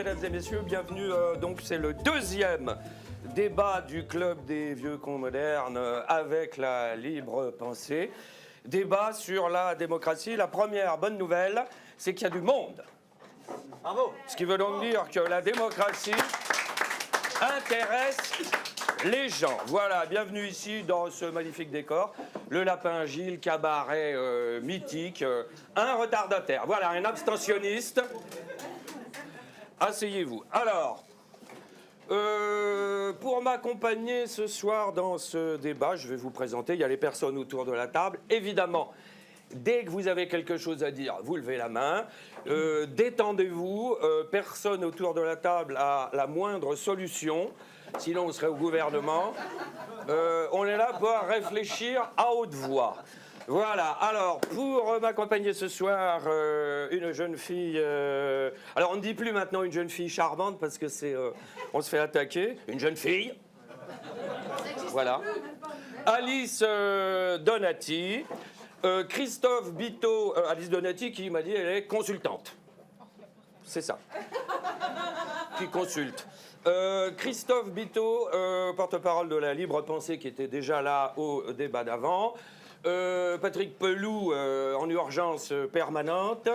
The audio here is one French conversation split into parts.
mesdames et messieurs, bienvenue. Donc c'est le deuxième débat du Club des Vieux Cons Modernes avec la libre pensée. Débat sur la démocratie. La première bonne nouvelle, c'est qu'il y a du monde. Bravo. Ce qui veut donc dire que la démocratie intéresse les gens. Voilà, bienvenue ici dans ce magnifique décor. Le Lapin Gilles, cabaret mythique, un retardataire. Voilà, un abstentionniste. Asseyez-vous. Alors, pour m'accompagner ce soir dans ce débat, je vais vous présenter, il y a les personnes autour de la table. Évidemment, dès que vous avez quelque chose à dire, vous levez la main. Détendez-vous, personne autour de la table a la moindre solution. Sinon, on serait au gouvernement. On est là pour réfléchir à haute voix. Voilà, alors, pour m'accompagner ce soir, une jeune fille... alors, on ne dit plus maintenant une jeune fille charmante parce que c'est... on se fait attaquer. Une jeune fille. Voilà. Alice Donati. Christophe Bito. Alice Donati qui m'a dit elle est consultante. C'est ça. Qui consulte. Christophe Bito, porte-parole de la libre pensée qui était déjà là au débat d'avant. Patrick Pelou, en urgence permanente.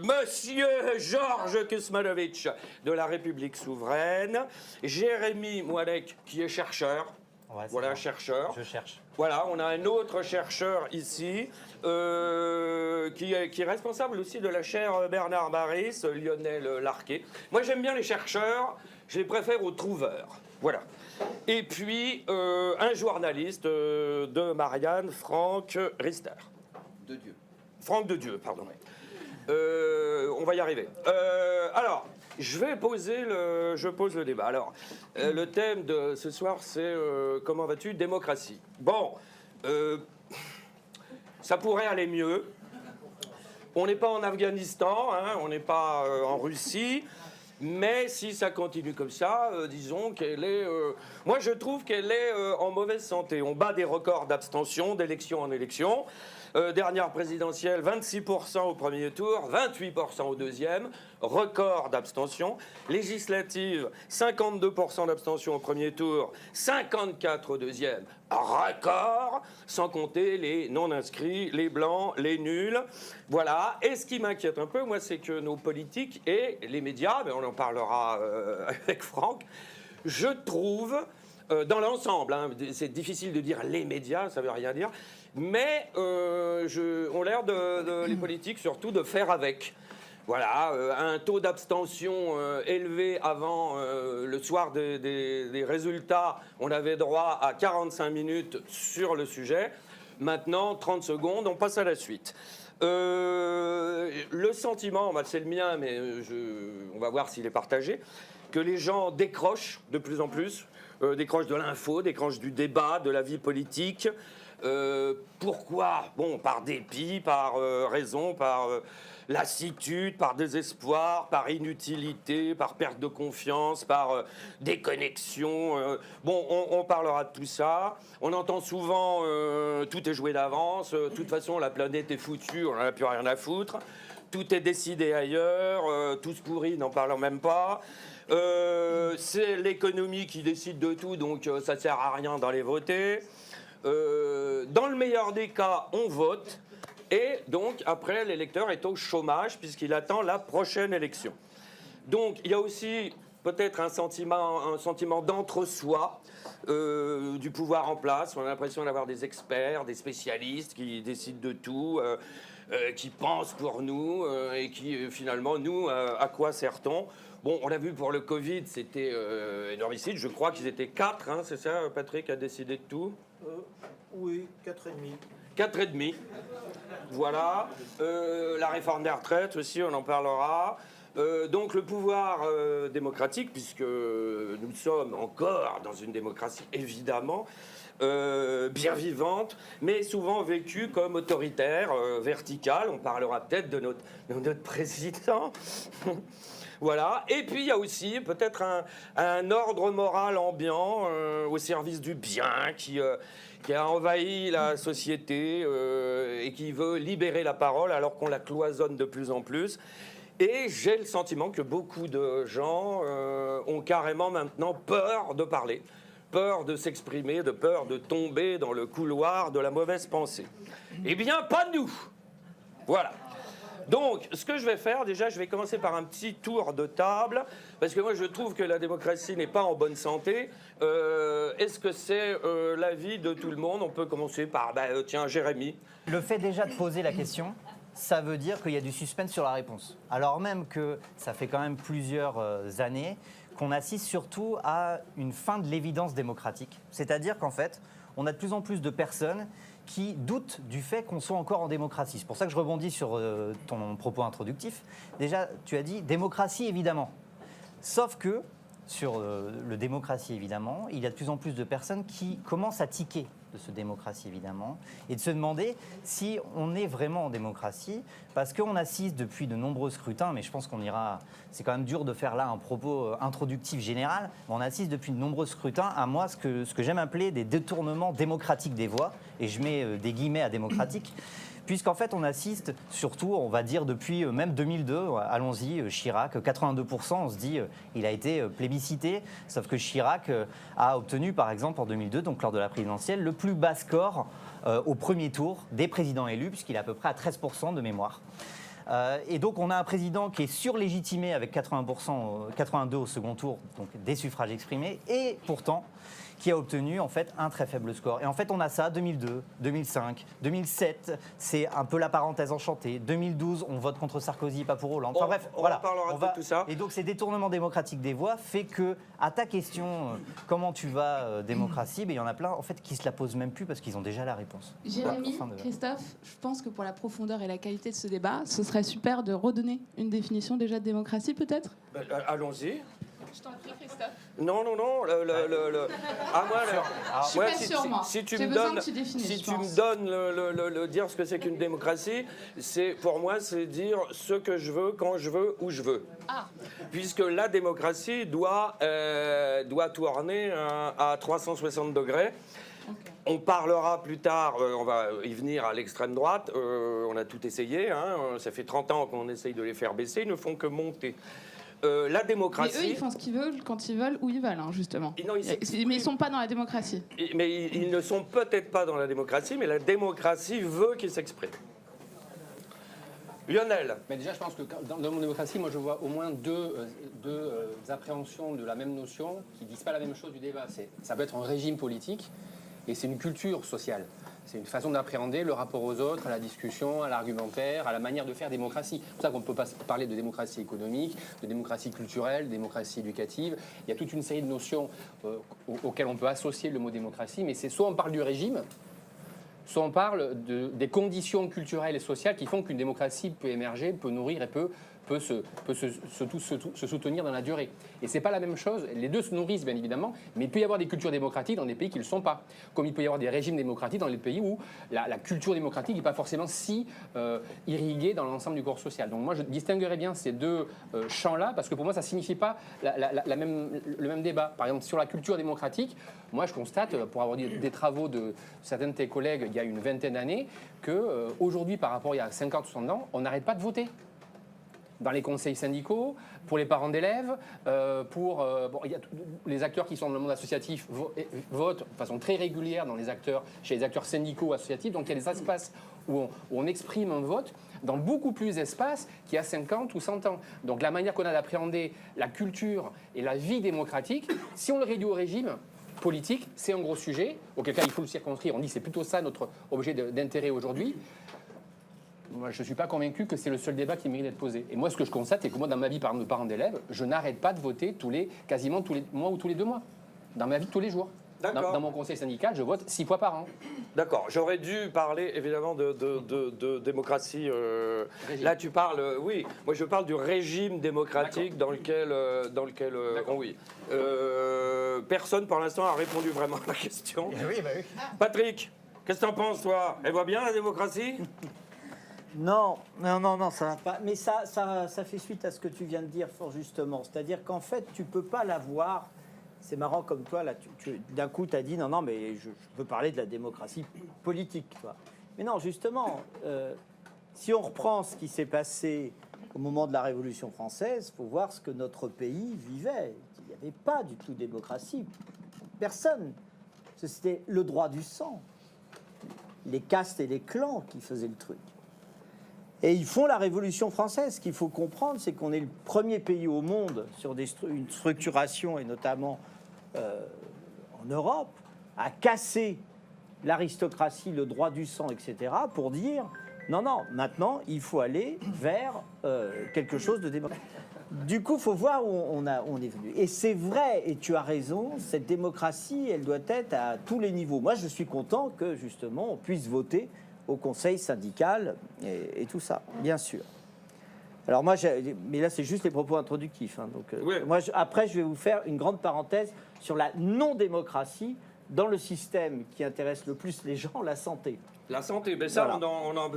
Monsieur Georges Kuzmanovic de la République souveraine. Jérémy Moalek qui est chercheur. Ouais, voilà, bon. chercheur. Je cherche. Voilà, on a un autre chercheur ici qui est responsable aussi de la chaire Bernard Baris, Lionel Larquet. Moi, j'aime bien les chercheurs, je les préfère aux trouveurs. Voilà. Et puis, un journaliste de Marianne, Franck Rister. De Dieu. Franck de Dieu, pardon. On va y arriver. Alors, je pose le débat. Alors, le thème de ce soir, c'est comment vas-tu, démocratie. Bon, ça pourrait aller mieux. On n'est pas en Afghanistan, hein, on n'est pas en Russie. Mais si ça continue comme ça, disons qu'elle est... moi, je trouve qu'elle est en mauvaise santé. On bat des records d'abstention d'élection en élection. Dernière présidentielle, 26% au premier tour, 28% au deuxième. Record d'abstention. Législative, 52% d'abstention au premier tour, 54% au deuxième. Record, sans compter les non-inscrits, les blancs, les nuls. Voilà. Et ce qui m'inquiète un peu, moi, c'est que nos politiques et les médias, mais on en parlera avec Franck, je trouve, dans l'ensemble, hein, c'est difficile de dire les médias, ça veut rien dire, mais ont l'air les politiques surtout de faire avec. Voilà, un taux d'abstention élevé avant le soir des résultats, on avait droit à 45 minutes sur le sujet. Maintenant, 30 secondes, on passe à la suite. Le sentiment, c'est le mien, mais on va voir s'il est partagé, que les gens décrochent de plus en plus, décrochent de l'info, décrochent du débat, de la vie politique. Pourquoi ? Bon, par dépit, par raison, par lassitude, par désespoir, par inutilité, par perte de confiance, par déconnexion. Bon, on parlera de tout ça. On entend souvent tout est joué d'avance. De toute façon, la planète est foutue, on n'en a plus rien à foutre. Tout est décidé ailleurs. Tout se pourrit, n'en parlons même pas. C'est l'économie qui décide de tout, donc ça ne sert à rien d'aller voter. Dans le meilleur des cas, on vote. Et donc, après, l'électeur est au chômage puisqu'il attend la prochaine élection. Donc, il y a aussi peut-être un sentiment d'entre-soi du pouvoir en place. On a l'impression d'avoir des experts, des spécialistes qui décident de tout, qui pensent pour nous et qui, finalement, nous, à quoi sert-on ? Bon, on l'a vu pour le Covid, c'était énormicide. Je crois qu'ils étaient 4, hein, c'est ça, Patrick a décidé de tout ? Oui, 4,5. 4,5. Voilà. La réforme des retraites aussi, on en parlera. Donc le pouvoir démocratique, puisque nous sommes encore dans une démocratie évidemment bien vivante, mais souvent vécue comme autoritaire, verticale. On parlera peut-être de notre président. Voilà. Et puis il y a aussi peut-être un ordre moral ambiant au service du bien qui a envahi la société et qui veut libérer la parole alors qu'on la cloisonne de plus en plus. Et j'ai le sentiment que beaucoup de gens ont carrément maintenant peur de parler, peur de s'exprimer, de peur de tomber dans le couloir de la mauvaise pensée. Eh bien, pas nous. Voilà. Donc, ce que je vais faire, déjà, je vais commencer par un petit tour de table, parce que moi, je trouve que la démocratie n'est pas en bonne santé. Est-ce que c'est l'avis de tout le monde? On peut commencer par, tiens, Jérémy. Le fait déjà de poser la question, ça veut dire qu'il y a du suspense sur la réponse. Alors même que ça fait quand même plusieurs années qu'on assiste surtout à une fin de l'évidence démocratique. C'est-à-dire qu'en fait, on a de plus en plus de personnes qui doutent du fait qu'on soit encore en démocratie. C'est pour ça que je rebondis sur ton propos introductif. Déjà, tu as dit démocratie, évidemment. Sauf que, sur le démocratie, évidemment, il y a de plus en plus de personnes qui commencent à tiquer de ce démocratie, évidemment, et de se demander si on est vraiment en démocratie, parce qu'on assiste depuis de nombreux scrutins, mais je pense qu'on ira... C'est quand même dur de faire là un propos introductif général, mais on assiste depuis de nombreux scrutins à moi ce que j'aime appeler des détournements démocratiques des voix, et je mets des guillemets à démocratique, puisqu'en fait on assiste surtout, on va dire depuis même 2002, allons-y, Chirac, 82%, on se dit il a été plébiscité, sauf que Chirac a obtenu par exemple en 2002, donc lors de la présidentielle, le plus bas score au premier tour des présidents élus, puisqu'il est à peu près à 13% de mémoire. Et donc on a un président qui est surlégitimé avec 80%, 82 au second tour, donc des suffrages exprimés, et pourtant qui a obtenu en fait un très faible score. Et en fait on a ça 2002, 2005, 2007, c'est un peu la parenthèse enchantée. 2012, on vote contre Sarkozy, pas pour Hollande. Enfin bref, voilà. On parlera de tout ça. Et donc ces détournements démocratiques des voix fait que, à ta question, comment tu vas démocratie, il y en a plein en fait qui se la posent même plus parce qu'ils ont déjà la réponse. Jérémy, Christophe, je pense que pour la profondeur et la qualité de ce débat, ce serait super de redonner une définition déjà de démocratie peut-être. Allons-y. Je t'en prie, Christophe. Non. Si tu me donnes dire ce que c'est qu'une démocratie, pour moi, c'est dire ce que je veux, quand je veux, où je veux. Ah. Puisque la démocratie doit tourner à 360 degrés. Okay. On parlera plus tard, on va y venir à l'extrême droite, on a tout essayé, hein, ça fait 30 ans qu'on essaye de les faire baisser, ils ne font que monter. La démocratie... Mais eux, ils font ce qu'ils veulent, quand ils veulent, où ils veulent, hein, justement. Mais ils ne sont pas dans la démocratie. Mais ils ne sont peut-être pas dans la démocratie, mais la démocratie veut qu'ils s'expriment. Lionel. Mais déjà, je pense que dans mon démocratie, moi, je vois au moins deux appréhensions de la même notion qui ne disent pas la même chose du débat. Ça peut être un régime politique et c'est une culture sociale. C'est une façon d'appréhender le rapport aux autres, à la discussion, à l'argumentaire, à la manière de faire démocratie. C'est pour ça qu'on ne peut pas parler de démocratie économique, de démocratie culturelle, de démocratie éducative. Il y a toute une série de notions auxquelles on peut associer le mot démocratie, mais c'est soit on parle du régime, soit on parle des conditions culturelles et sociales qui font qu'une démocratie peut émerger, peut nourrir et peut se soutenir dans la durée. Et c'est pas la même chose. Les deux se nourrissent, bien évidemment, mais il peut y avoir des cultures démocratiques dans des pays qui ne le sont pas. Comme il peut y avoir des régimes démocratiques dans les pays où la culture démocratique n'est pas forcément si irriguée dans l'ensemble du corps social. Donc moi, je distinguerais bien ces deux champs-là, parce que pour moi, ça ne signifie pas le même débat. Par exemple, sur la culture démocratique, moi, je constate, pour avoir dit des travaux de certains de tes collègues il y a une vingtaine d'années, qu'aujourd'hui, par rapport à il y a 50-60 ans, on n'arrête pas de voter. Dans les conseils syndicaux, pour les parents d'élèves, les acteurs qui sont dans le monde associatif votent de façon très régulière chez les acteurs syndicaux associatifs. Donc il y a des espaces où on exprime un vote dans beaucoup plus d'espaces qu'il y a 50 ou 100 ans. Donc la manière qu'on a d'appréhender la culture et la vie démocratique, si on le réduit au régime politique, c'est un gros sujet, auquel cas il faut le circonscrire. On dit que c'est plutôt ça notre objet d'intérêt aujourd'hui. Moi, je ne suis pas convaincu que c'est le seul débat qui mérite d'être posé. Et moi, ce que je constate, c'est que moi, dans ma vie de parent d'élèves, je n'arrête pas de voter quasiment tous les mois ou tous les 2 mois. Dans ma vie de tous les jours. Dans mon conseil syndical, je vote 6 fois par an. D'accord. J'aurais dû parler, évidemment, de démocratie. Là, tu parles... oui, moi, je parle du régime démocratique dans lequel oui. Personne, pour l'instant, a répondu vraiment à la question. Oui. Patrick, qu'est-ce que tu en penses, toi? Elle voit bien, la démocratie? Non, ça va pas. Mais ça fait suite à ce que tu viens de dire fort justement. C'est-à-dire qu'en fait, tu peux pas l'avoir. C'est marrant comme toi, là, d'un coup, tu as dit non, mais je veux parler de la démocratie politique, toi. Mais non, justement, si on reprend ce qui s'est passé au moment de la Révolution française, il faut voir ce que notre pays vivait. Il n'y avait pas du tout de démocratie. Personne. C'était le droit du sang. Les castes et les clans qui faisaient le truc. Et ils font la Révolution française. Ce qu'il faut comprendre, c'est qu'on est le premier pays au monde sur une structuration, et notamment en Europe, à casser l'aristocratie, le droit du sang, etc., pour dire non, maintenant, il faut aller vers quelque chose de démocratique. Du coup, il faut voir où on est venu. Et c'est vrai, et tu as raison, cette démocratie, elle doit être à tous les niveaux. Moi, je suis content que, justement, on puisse voter au conseil syndical et tout ça, bien sûr. Alors moi, mais là, c'est juste les propos introductifs. Hein, donc, oui. moi, après, je vais vous faire une grande parenthèse sur la non-démocratie dans le système qui intéresse le plus les gens, la santé. La santé, ben ça, Voilà.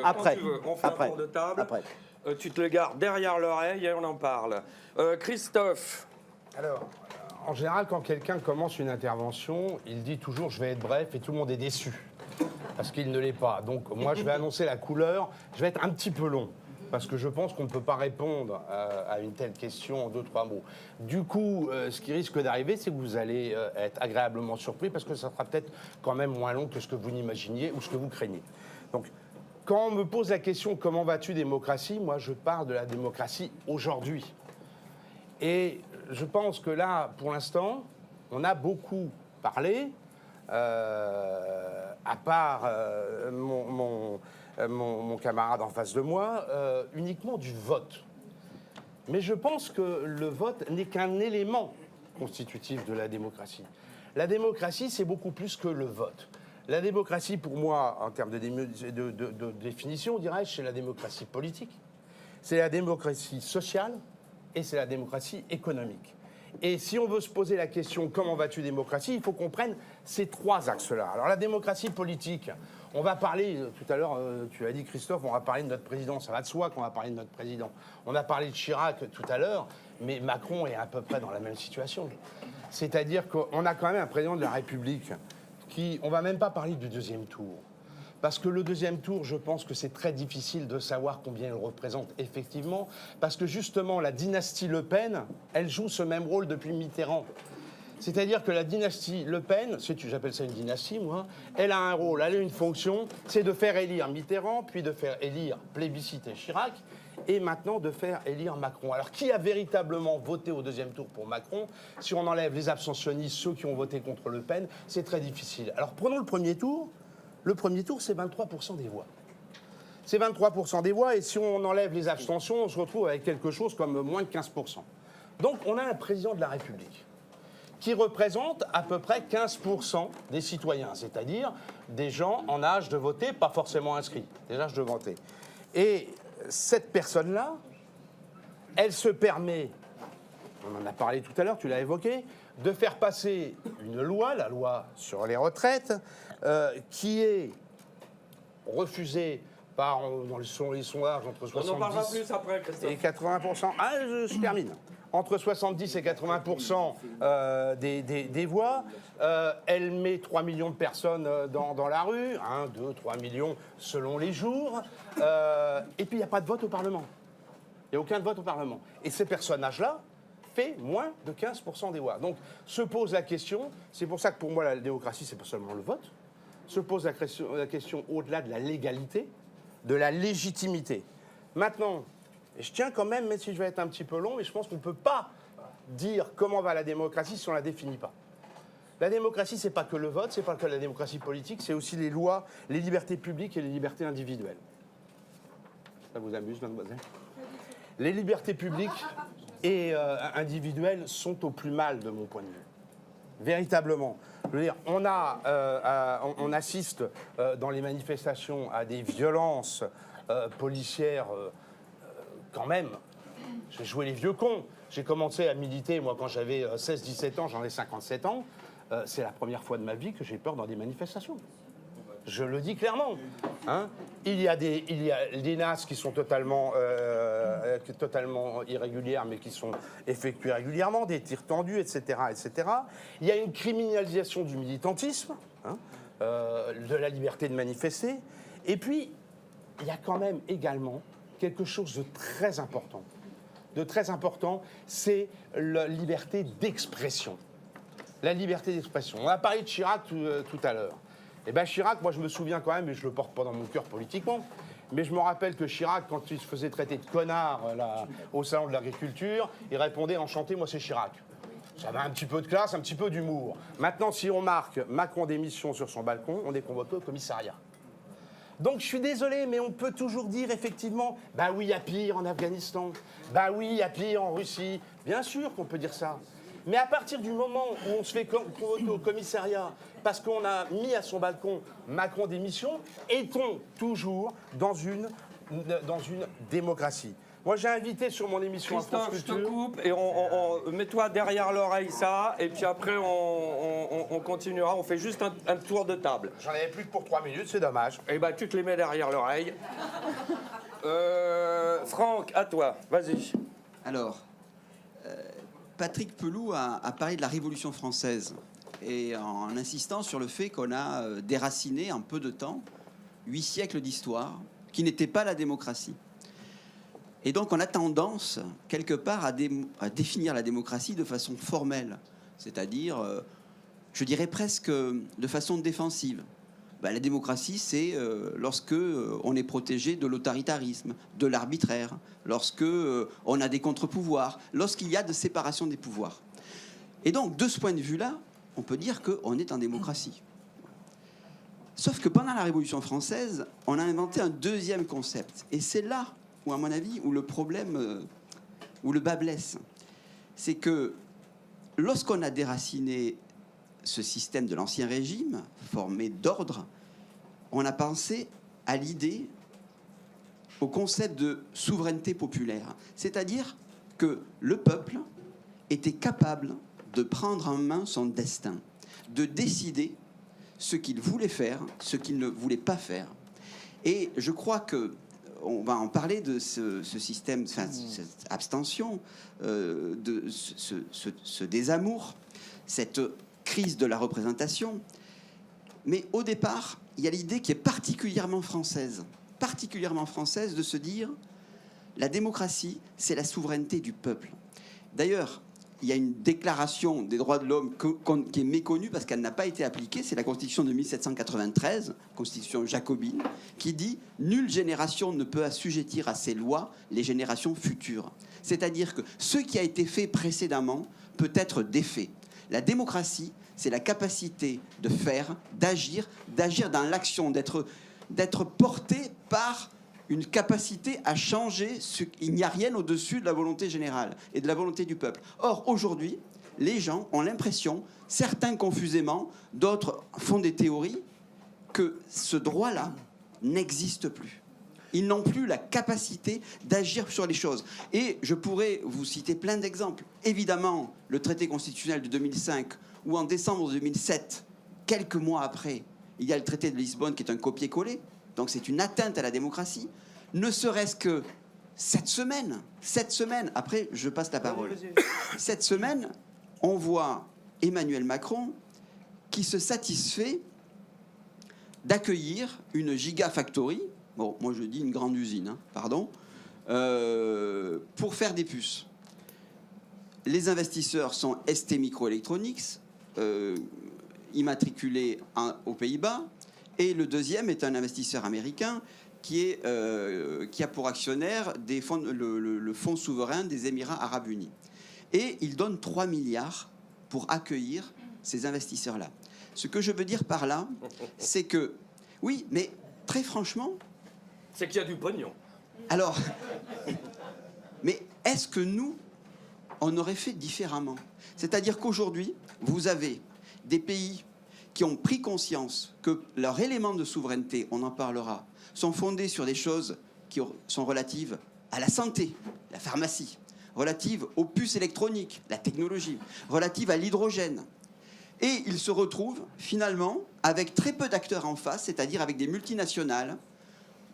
après, quand tu veux, on fait un tour de table. Après. Tu te le gardes derrière l'oreille et on en parle. Christophe. Alors, en général, quand quelqu'un commence une intervention, il dit toujours « je vais être bref » et tout le monde est déçu, parce qu'il ne l'est pas. Donc moi, je vais annoncer la couleur, je vais être un petit peu long, parce que je pense qu'on ne peut pas répondre à une telle question en 2-3 mots. Du coup, ce qui risque d'arriver, c'est que vous allez être agréablement surpris, parce que ça sera peut-être quand même moins long que ce que vous n'imaginiez ou ce que vous craignez. Donc, quand on me pose la question « comment vas-tu, démocratie ?», moi, je parle de la démocratie aujourd'hui. Et je pense que là, pour l'instant, on a beaucoup parlé, à part mon camarade en face de moi, uniquement du vote. Mais je pense que le vote n'est qu'un élément constitutif de la démocratie. La démocratie, c'est beaucoup plus que le vote. La démocratie, pour moi, en termes de définition, dirais-je, c'est la démocratie politique, c'est la démocratie sociale et c'est la démocratie économique. Et si on veut se poser la question « comment vas-tu, démocratie ?», il faut qu'on prenne ces 3 axes-là. Alors la démocratie politique, on va parler, tout à l'heure, tu as dit Christophe, on va parler de notre président, ça va de soi qu'on va parler de notre président. On a parlé de Chirac tout à l'heure, mais Macron est à peu près dans la même situation. C'est-à-dire qu'on a quand même un président de la République qui, on ne va même pas parler du 2e tour. Parce que le 2e tour, je pense que c'est très difficile de savoir combien il représente effectivement, parce que justement, la dynastie Le Pen, elle joue ce même rôle depuis Mitterrand. C'est-à-dire que la dynastie Le Pen, j'appelle ça une dynastie, moi, elle a un rôle, elle a une fonction, c'est de faire élire Mitterrand, puis de faire élire plébisciter Chirac, et maintenant de faire élire Macron. Alors, qui a véritablement voté au 2e tour pour Macron? Si on enlève les abstentionnistes, ceux qui ont voté contre Le Pen, c'est très difficile. Alors, prenons le premier tour. Le premier tour, c'est 23% des voix. C'est 23% des voix, et si on enlève les abstentions, on se retrouve avec quelque chose comme moins de 15%. Donc, on a un président de la République qui représente à peu près 15% des citoyens, c'est-à-dire des gens en âge de voter, pas forcément inscrits, des âges de voter. Et cette personne-là, elle se permet, on en a parlé tout à l'heure, tu l'as évoqué, de faire passer une loi, la loi sur les retraites, qui est refusée par, dans les sondages, entre 70 On en parlera plus après, Christophe. et 80%. Ah, je termine. Entre 70 et 80% des voix. Elle met 3 millions de personnes dans la rue, 1, 2, 3 millions selon les jours. Et puis, il n'y a pas de vote au Parlement. Il n'y a aucun vote au Parlement. Et ces personnages-là fait moins de 15% des voix. Donc, se pose la question, c'est pour ça que pour moi, la démocratie, c'est pas seulement le vote, se pose la question au-delà de la légalité, de la légitimité. Maintenant, et je tiens quand même, même si je vais être un petit peu long, mais je pense qu'on ne peut pas dire comment va la démocratie si on ne la définit pas. La démocratie, ce n'est pas que le vote, ce n'est pas que la démocratie politique, c'est aussi les lois, les libertés publiques et les libertés individuelles. Ça vous amuse, mademoiselle? Les libertés publiques et individuelles sont au plus mal de mon point de vue. Véritablement. Je veux dire, on assiste dans les manifestations à des violences policières quand même. J'ai joué les vieux cons. J'ai commencé à militer, moi, quand j'avais 16-17 ans, j'en ai 57 ans. C'est la première fois de ma vie que j'ai peur dans des manifestations. Je le dis clairement. Hein. Il y a des NAS qui sont totalement irrégulières, mais qui sont effectuées régulièrement, des tirs tendus, etc., etc. Il y a une criminalisation du militantisme, hein, de la liberté de manifester. Et puis, il y a quand même également quelque chose de très important. C'est la liberté d'expression. La liberté d'expression. On a parlé de Chirac tout à l'heure. Eh bien Chirac, moi je me souviens quand même, et je ne le porte pas dans mon cœur politiquement, mais je me rappelle que Chirac, quand il se faisait traiter de connard là, au salon de l'agriculture, il répondait enchanté, moi c'est Chirac. Ça avait un petit peu de classe, un petit peu d'humour. Maintenant, si on marque Macron démission sur son balcon, on est convoqué au commissariat. Donc je suis désolé, mais on peut toujours dire effectivement, bah oui, il y a pire en Afghanistan, bah oui, il y a pire en Russie. Bien sûr qu'on peut dire ça. Mais à partir du moment où on se fait convoquer au commissariat parce qu'on a mis à son balcon Macron démission, est-on toujours dans une démocratie? Moi, j'ai invité sur mon émission Christophe, je te coupe et mets-toi derrière l'oreille ça, et puis après on continuera, on fait juste un tour de table. J'en avais plus que pour 3 minutes, c'est dommage. Eh ben, tu te les mets derrière l'oreille. Franck, à toi, vas-y. Alors, Patrick Pelou a parlé de la Révolution française et en insistant sur le fait qu'on a déraciné en peu de temps 8 siècles d'histoire qui n'était pas la démocratie. Et donc on a tendance, quelque part, à définir la démocratie de façon formelle, c'est-à-dire, je dirais presque de façon défensive. Ben, la démocratie, c'est lorsque on est protégé de l'autoritarisme, de l'arbitraire, lorsque on a des contre-pouvoirs, lorsqu'il y a de séparation des pouvoirs. Et donc, de ce point de vue-là, on peut dire qu'on est en démocratie. Sauf que pendant la Révolution française, on a inventé un deuxième concept. Et c'est là où, à mon avis, où le problème, où le bas blesse. C'est que lorsqu'on a déraciné ce système de l'Ancien Régime, formé d'ordre, on a pensé à l'idée, au concept de souveraineté populaire. C'est-à-dire que le peuple était capable de prendre en main son destin, de décider ce qu'il voulait faire, ce qu'il ne voulait pas faire. Et je crois que on va en parler de ce système, enfin, cette abstention, de ce désamour, cette crise de la représentation. Mais au départ, il y a l'idée qui est particulièrement française de se dire la démocratie, c'est la souveraineté du peuple. D'ailleurs, il y a une déclaration des droits de l'homme qui est méconnue parce qu'elle n'a pas été appliquée. C'est la Constitution de 1793, Constitution jacobine, qui dit « Nulle génération ne peut assujettir à ses lois les générations futures ». C'est-à-dire que ce qui a été fait précédemment peut être défait. La démocratie, c'est la capacité de faire, d'agir dans l'action, d'être porté par une capacité à changer. Il n'y a rien au-dessus de la volonté générale et de la volonté du peuple. Or, aujourd'hui, les gens ont l'impression, certains confusément, d'autres font des théories, que ce droit-là n'existe plus. Ils n'ont plus la capacité d'agir sur les choses. Et je pourrais vous citer plein d'exemples. Évidemment, le traité constitutionnel de 2005, où en décembre 2007, quelques mois après, il y a le traité de Lisbonne qui est un copier-coller. Donc c'est une atteinte à la démocratie. Ne serait-ce que cette semaine, après je passe la parole. Cette semaine, on voit Emmanuel Macron qui se satisfait d'accueillir une gigafactory, bon, moi je dis une grande usine, hein, pardon, pour faire des puces. Les investisseurs sont ST Microelectronics, immatriculé aux Pays-Bas, et le deuxième est un investisseur américain qui a pour actionnaire le fonds souverain des Émirats arabes unis. Et il donne 3 milliards pour accueillir ces investisseurs-là. Ce que je veux dire par là, c'est que, oui, mais très franchement... C'est qu'il y a du pognon. Alors, mais est-ce que nous, on aurait fait différemment? C'est-à-dire qu'aujourd'hui, vous avez des pays qui ont pris conscience que leurs éléments de souveraineté, on en parlera, sont fondés sur des choses qui sont relatives à la santé, la pharmacie, relatives aux puces électroniques, la technologie, relatives à l'hydrogène. Et ils se retrouvent finalement avec très peu d'acteurs en face, c'est-à-dire avec des multinationales,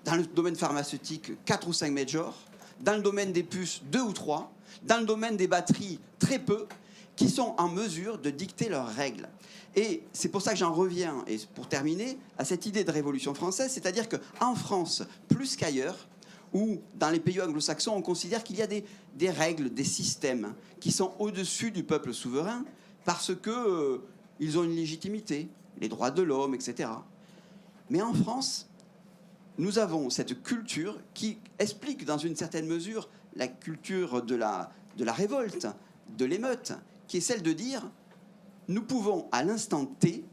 dans le domaine pharmaceutique, 4 ou 5 majors, dans le domaine des puces, 2 ou 3, dans le domaine des batteries, très peu, qui sont en mesure de dicter leurs règles. Et c'est pour ça que j'en reviens, et pour terminer, à cette idée de révolution française, c'est-à-dire qu'en France, plus qu'ailleurs, où, dans les pays anglo-saxons, on considère qu'il y a des règles, des systèmes qui sont au-dessus du peuple souverain parce que ils ont une légitimité, les droits de l'homme, etc. Mais en France, nous avons cette culture qui explique dans une certaine mesure la culture de la révolte, de l'émeute, qui est celle de dire nous pouvons à l'instant T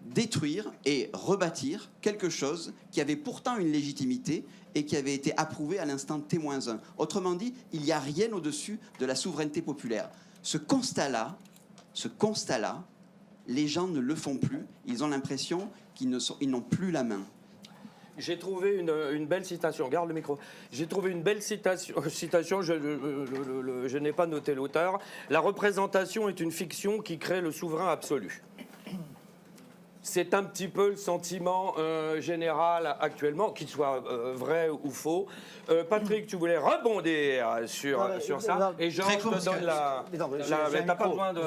détruire et rebâtir quelque chose qui avait pourtant une légitimité et qui avait été approuvé à l'instant T-1. Autrement dit, il n'y a rien au-dessus de la souveraineté populaire. Ce constat-là, les gens ne le font plus. Ils ont l'impression qu'ils n'ont plus la main. J'ai trouvé une belle citation. Garde le micro. J'ai trouvé une belle citation. Je n'ai pas noté l'auteur. La représentation est une fiction qui crée le souverain absolu. C'est un petit peu le sentiment général actuellement, qu'il soit vrai ou faux. Patrick, tu voulais rebondir sur ça. Non, et Georges te donne la... T'as pas besoin de...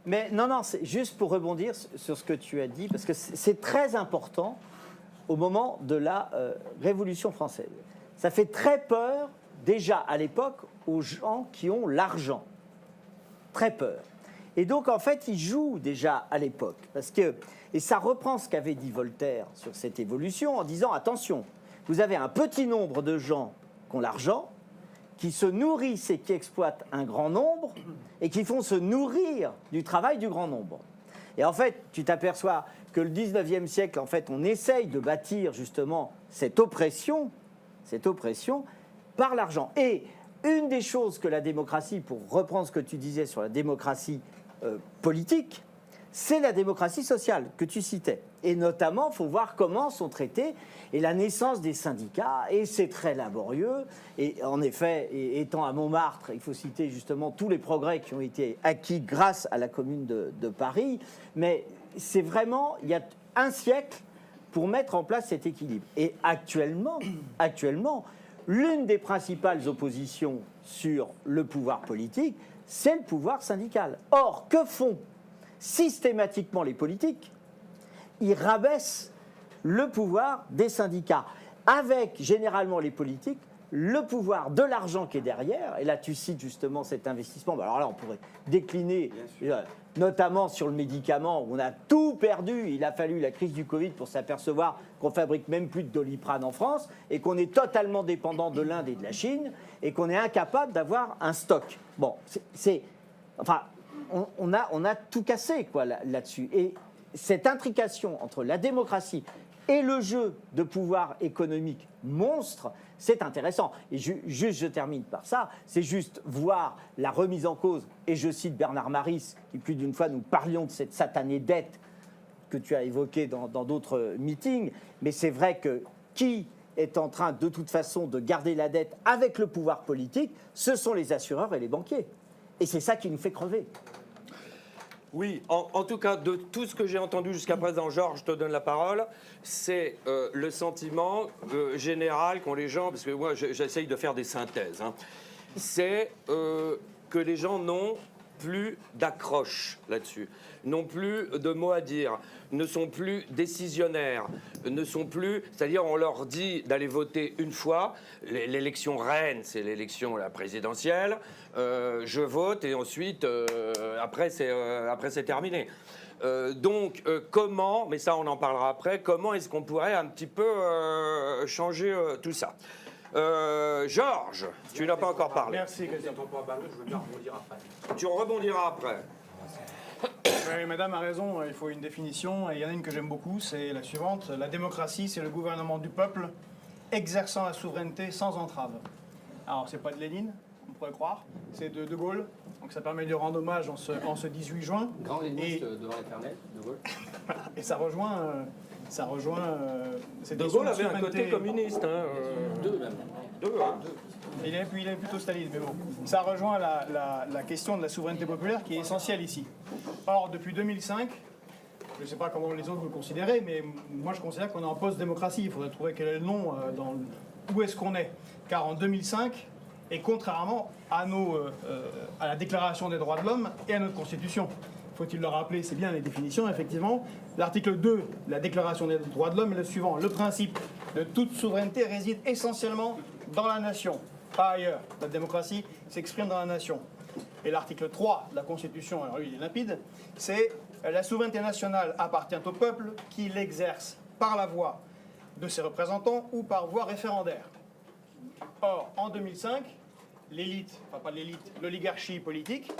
Mais non, c'est juste pour rebondir sur ce que tu as dit, parce que c'est très important au moment de la Révolution française. Ça fait très peur, déjà à l'époque, aux gens qui ont l'argent. Très peur. Et donc, en fait, ils jouent déjà à l'époque. Et ça reprend ce qu'avait dit Voltaire sur cette évolution en disant, attention, vous avez un petit nombre de gens qui ont l'argent, qui se nourrissent et qui exploitent un grand nombre, et qui font se nourrir du travail du grand nombre. Et en fait, tu t'aperçois que le 19e siècle, en fait, on essaye de bâtir justement cette oppression par l'argent. Et une des choses que la démocratie, pour reprendre ce que tu disais sur la démocratie politique, c'est la démocratie sociale que tu citais. Et notamment, il faut voir comment sont traités et la naissance des syndicats. Et c'est très laborieux. Et en effet, étant à Montmartre, il faut citer justement tous les progrès qui ont été acquis grâce à la Commune de Paris. Mais c'est vraiment, il y a un siècle pour mettre en place cet équilibre. Et actuellement, l'une des principales oppositions sur le pouvoir politique, c'est le pouvoir syndical. Or, que font systématiquement les politiques? Ils rabaissent le pouvoir des syndicats, avec généralement les politiques le pouvoir de l'argent qui est derrière. Et là, tu cites justement cet investissement. Alors là, on pourrait décliner, notamment sur le médicament, où on a tout perdu. Il a fallu la crise du Covid pour s'apercevoir qu'on fabrique même plus de Doliprane en France et qu'on est totalement dépendant de l'Inde et de la Chine et qu'on est incapable d'avoir un stock. Bon, on a tout cassé quoi, là-dessus. Et cette intrication entre la démocratie et le jeu de pouvoir économique monstre, c'est intéressant. Et je termine par ça, c'est juste voir la remise en cause, et je cite Bernard Maris, qui plus d'une fois nous parlions de cette satanée dette que tu as évoquée dans d'autres meetings, mais c'est vrai que qui est en train de toute façon de garder la dette avec le pouvoir politique, ce sont les assureurs et les banquiers. Et c'est ça qui nous fait crever. Oui, en tout cas, de tout ce que j'ai entendu jusqu'à présent, Georges, je te donne la parole, c'est le sentiment général qu'ont les gens, parce que moi j'essaye de faire des synthèses, hein, c'est que les gens n'ont plus d'accroche là-dessus, n'ont plus de mots à dire, ne sont plus décisionnaires, ne sont plus... C'est-à-dire, on leur dit d'aller voter une fois, l'élection reine, c'est l'élection la présidentielle, je vote et ensuite, après c'est terminé. Donc, comment, mais ça on en parlera après, comment est-ce qu'on pourrait un petit peu changer tout ça? Georges, tu n'as pas encore parlé. Merci, Christian. Je veux bien rebondir après. Tu rebondiras après. Oui, madame a raison, il faut une définition, et il y en a une que j'aime beaucoup, c'est la suivante. La démocratie, c'est le gouvernement du peuple exerçant la souveraineté sans entrave. Alors, c'est pas de Lénine, on pourrait croire, c'est de De Gaulle, donc ça permet de rendre hommage en ce 18 juin. Grand léniniste devant l'éternel, De Gaulle. Et ça rejoint cette De Gaulle avait un côté communiste. Hein, Deux même. Deux. Il est plutôt Staline, mais bon. Ça rejoint la question de la souveraineté populaire qui est essentielle ici. Or, depuis 2005, je ne sais pas comment les autres vous le considérez, mais moi je considère qu'on est en post-démocratie. Il faudrait trouver quel est le nom, où est-ce qu'on est. Car en 2005, et contrairement à la Déclaration des droits de l'homme et à notre Constitution, faut-il le rappeler, c'est bien les définitions, effectivement. L'article 2, la Déclaration des droits de l'homme, est le suivant. Le principe de toute souveraineté réside essentiellement dans la nation, pas ailleurs. La démocratie s'exprime dans la nation. Et l'article 3 de la Constitution, alors lui, il est limpide, c'est la souveraineté nationale appartient au peuple qui l'exerce par la voix de ses représentants ou par voie référendaire. Or, en 2005, l'élite, enfin pas l'élite, l'oligarchie politique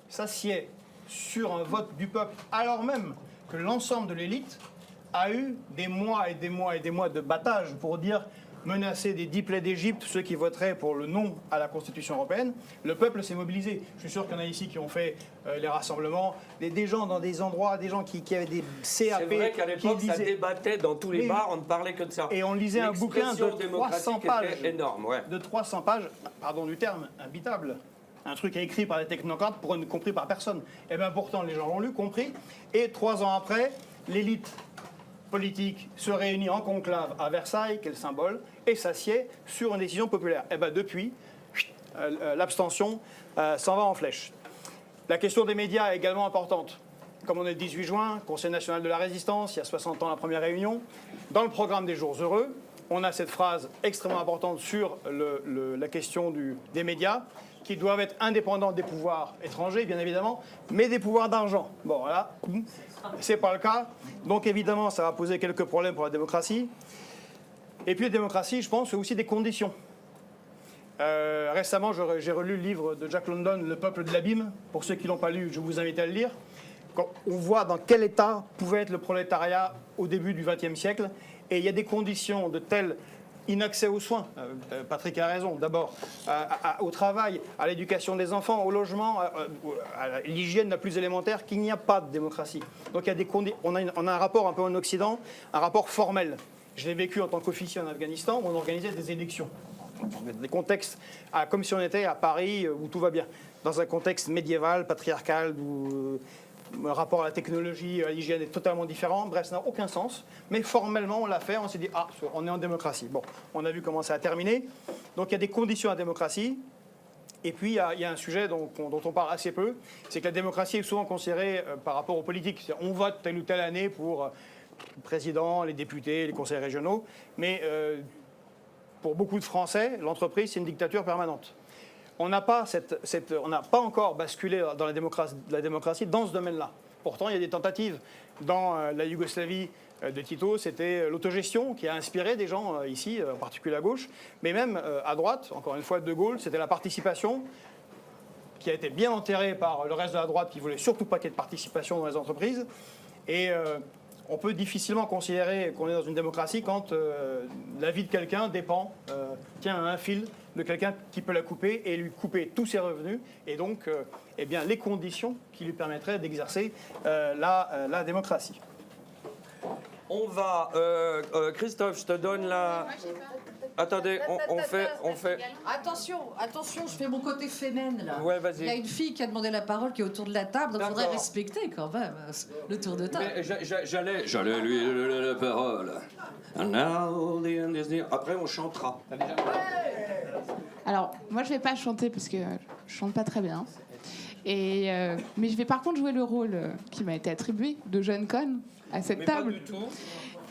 s'assied sur un vote du peuple, alors même que l'ensemble de l'élite a eu des mois et des mois et des mois de battage pour dire menacer des 10 plaies d'Égypte, ceux qui voteraient pour le non à la Constitution européenne. Le peuple s'est mobilisé. Je suis sûr qu'il y en a ici qui ont fait les rassemblements, des gens dans des endroits, des gens qui avaient des CAP. C'est vrai qu'à l'époque, ça débattait dans tous les bars, on ne parlait que de ça. Et on lisait un bouquin de 300 pages. Énorme, ouais. De 300 pages, pardon du terme, imbitable. Un truc écrit par des technocrates, compris par personne. Et bien pourtant, les gens l'ont lu, compris. Et 3 ans après, l'élite politique se réunit en conclave à Versailles, quel symbole, et s'assied sur une décision populaire. Et bien depuis, l'abstention s'en va en flèche. La question des médias est également importante. Comme on est le 18 juin, Conseil national de la résistance, il y a 60 ans la première réunion, dans le programme des Jours heureux, on a cette phrase extrêmement importante sur la question des médias, qui doivent être indépendants des pouvoirs étrangers, bien évidemment, mais des pouvoirs d'argent. Bon, voilà, c'est pas le cas. Donc, évidemment, ça va poser quelques problèmes pour la démocratie. Et puis, la démocratie, je pense, c'est aussi des conditions. Récemment, j'ai relu le livre de Jack London, Le peuple de l'abîme. Pour ceux qui ne l'ont pas lu, je vous invite à le lire. Quand on voit dans quel état pouvait être le prolétariat au début du XXe siècle. Et il y a des conditions de telles inaccès aux soins, Patrick a raison, d'abord, au travail, à l'éducation des enfants, au logement, à l'hygiène la plus élémentaire, qu'il n'y a pas de démocratie. Donc il y a on a un rapport un peu en Occident, un rapport formel. Je l'ai vécu en tant qu'officier en Afghanistan, où on organisait des élections. Des contextes, comme si on était à Paris, où tout va bien. Dans un contexte médiéval, patriarcal, où le rapport à la technologie, à l'hygiène est totalement différent. Bref, ça n'a aucun sens. Mais formellement, on l'a fait. On s'est dit, ah, on est en démocratie. Bon, on a vu comment ça a terminé. Donc, il y a des conditions à la démocratie. Et puis, il y a un sujet dont on parle assez peu. C'est que la démocratie est souvent considérée par rapport aux politiques. On vote telle ou telle année pour le président, les députés, les conseils régionaux. Mais pour beaucoup de Français, l'entreprise, c'est une dictature permanente. On n'a pas encore basculé dans la démocratie dans ce domaine-là. Pourtant, il y a des tentatives. Dans la Yougoslavie de Tito, c'était l'autogestion qui a inspiré des gens ici, en particulier à gauche. Mais même à droite, encore une fois, De Gaulle, c'était la participation qui a été bien enterrée par le reste de la droite qui ne voulait surtout pas qu'il y ait de participation dans les entreprises. Et on peut difficilement considérer qu'on est dans une démocratie quand la vie de quelqu'un dépend, tient à un fil de quelqu'un qui peut la couper et lui couper tous ses revenus et donc eh bien, les conditions qui lui permettraient d'exercer la démocratie. On va... Christophe, je te donne la... Attendez, on fait... Attention, je fais mon côté féminin là. Ouais, vas-y. Il y a une fille qui a demandé la parole qui est autour de la table, donc il faudrait D'accord. respecter quand même le tour de table. Mais j'allais lui donner la parole. And now the end is near. Après, on chantera. Alors, moi, je vais pas chanter parce que je chante pas très bien. Mais je vais par contre jouer le rôle qui m'a été attribué de jeune conne à cette Mais table. pas du tout.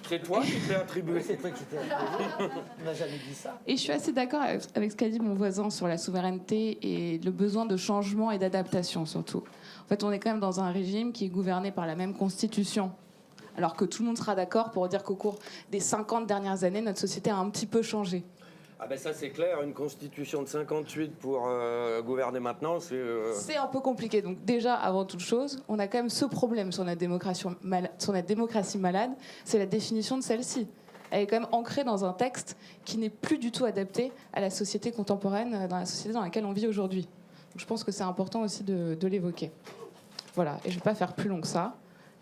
C'est toi qui t'es attribué. C'est toi qui t'es attribué. On n'a jamais dit ça. Et je suis assez d'accord avec ce qu'a dit mon voisin sur la souveraineté et le besoin de changement et d'adaptation surtout. En fait, on est quand même dans un régime qui est gouverné par la même constitution. Alors que tout le monde sera d'accord pour dire qu'au cours des 50 dernières années, notre société a un petit peu changé. Ah ben ça c'est clair, une constitution de 58 pour gouverner maintenant, c'est... C'est un peu compliqué. Donc déjà, avant toute chose, on a quand même ce problème sur notre démocratie malade, c'est la définition de celle-ci. Elle est quand même ancrée dans un texte qui n'est plus du tout adapté à la société contemporaine, dans la société dans laquelle on vit aujourd'hui. Donc je pense que c'est important aussi de l'évoquer. Voilà, et je ne vais pas faire plus long que ça.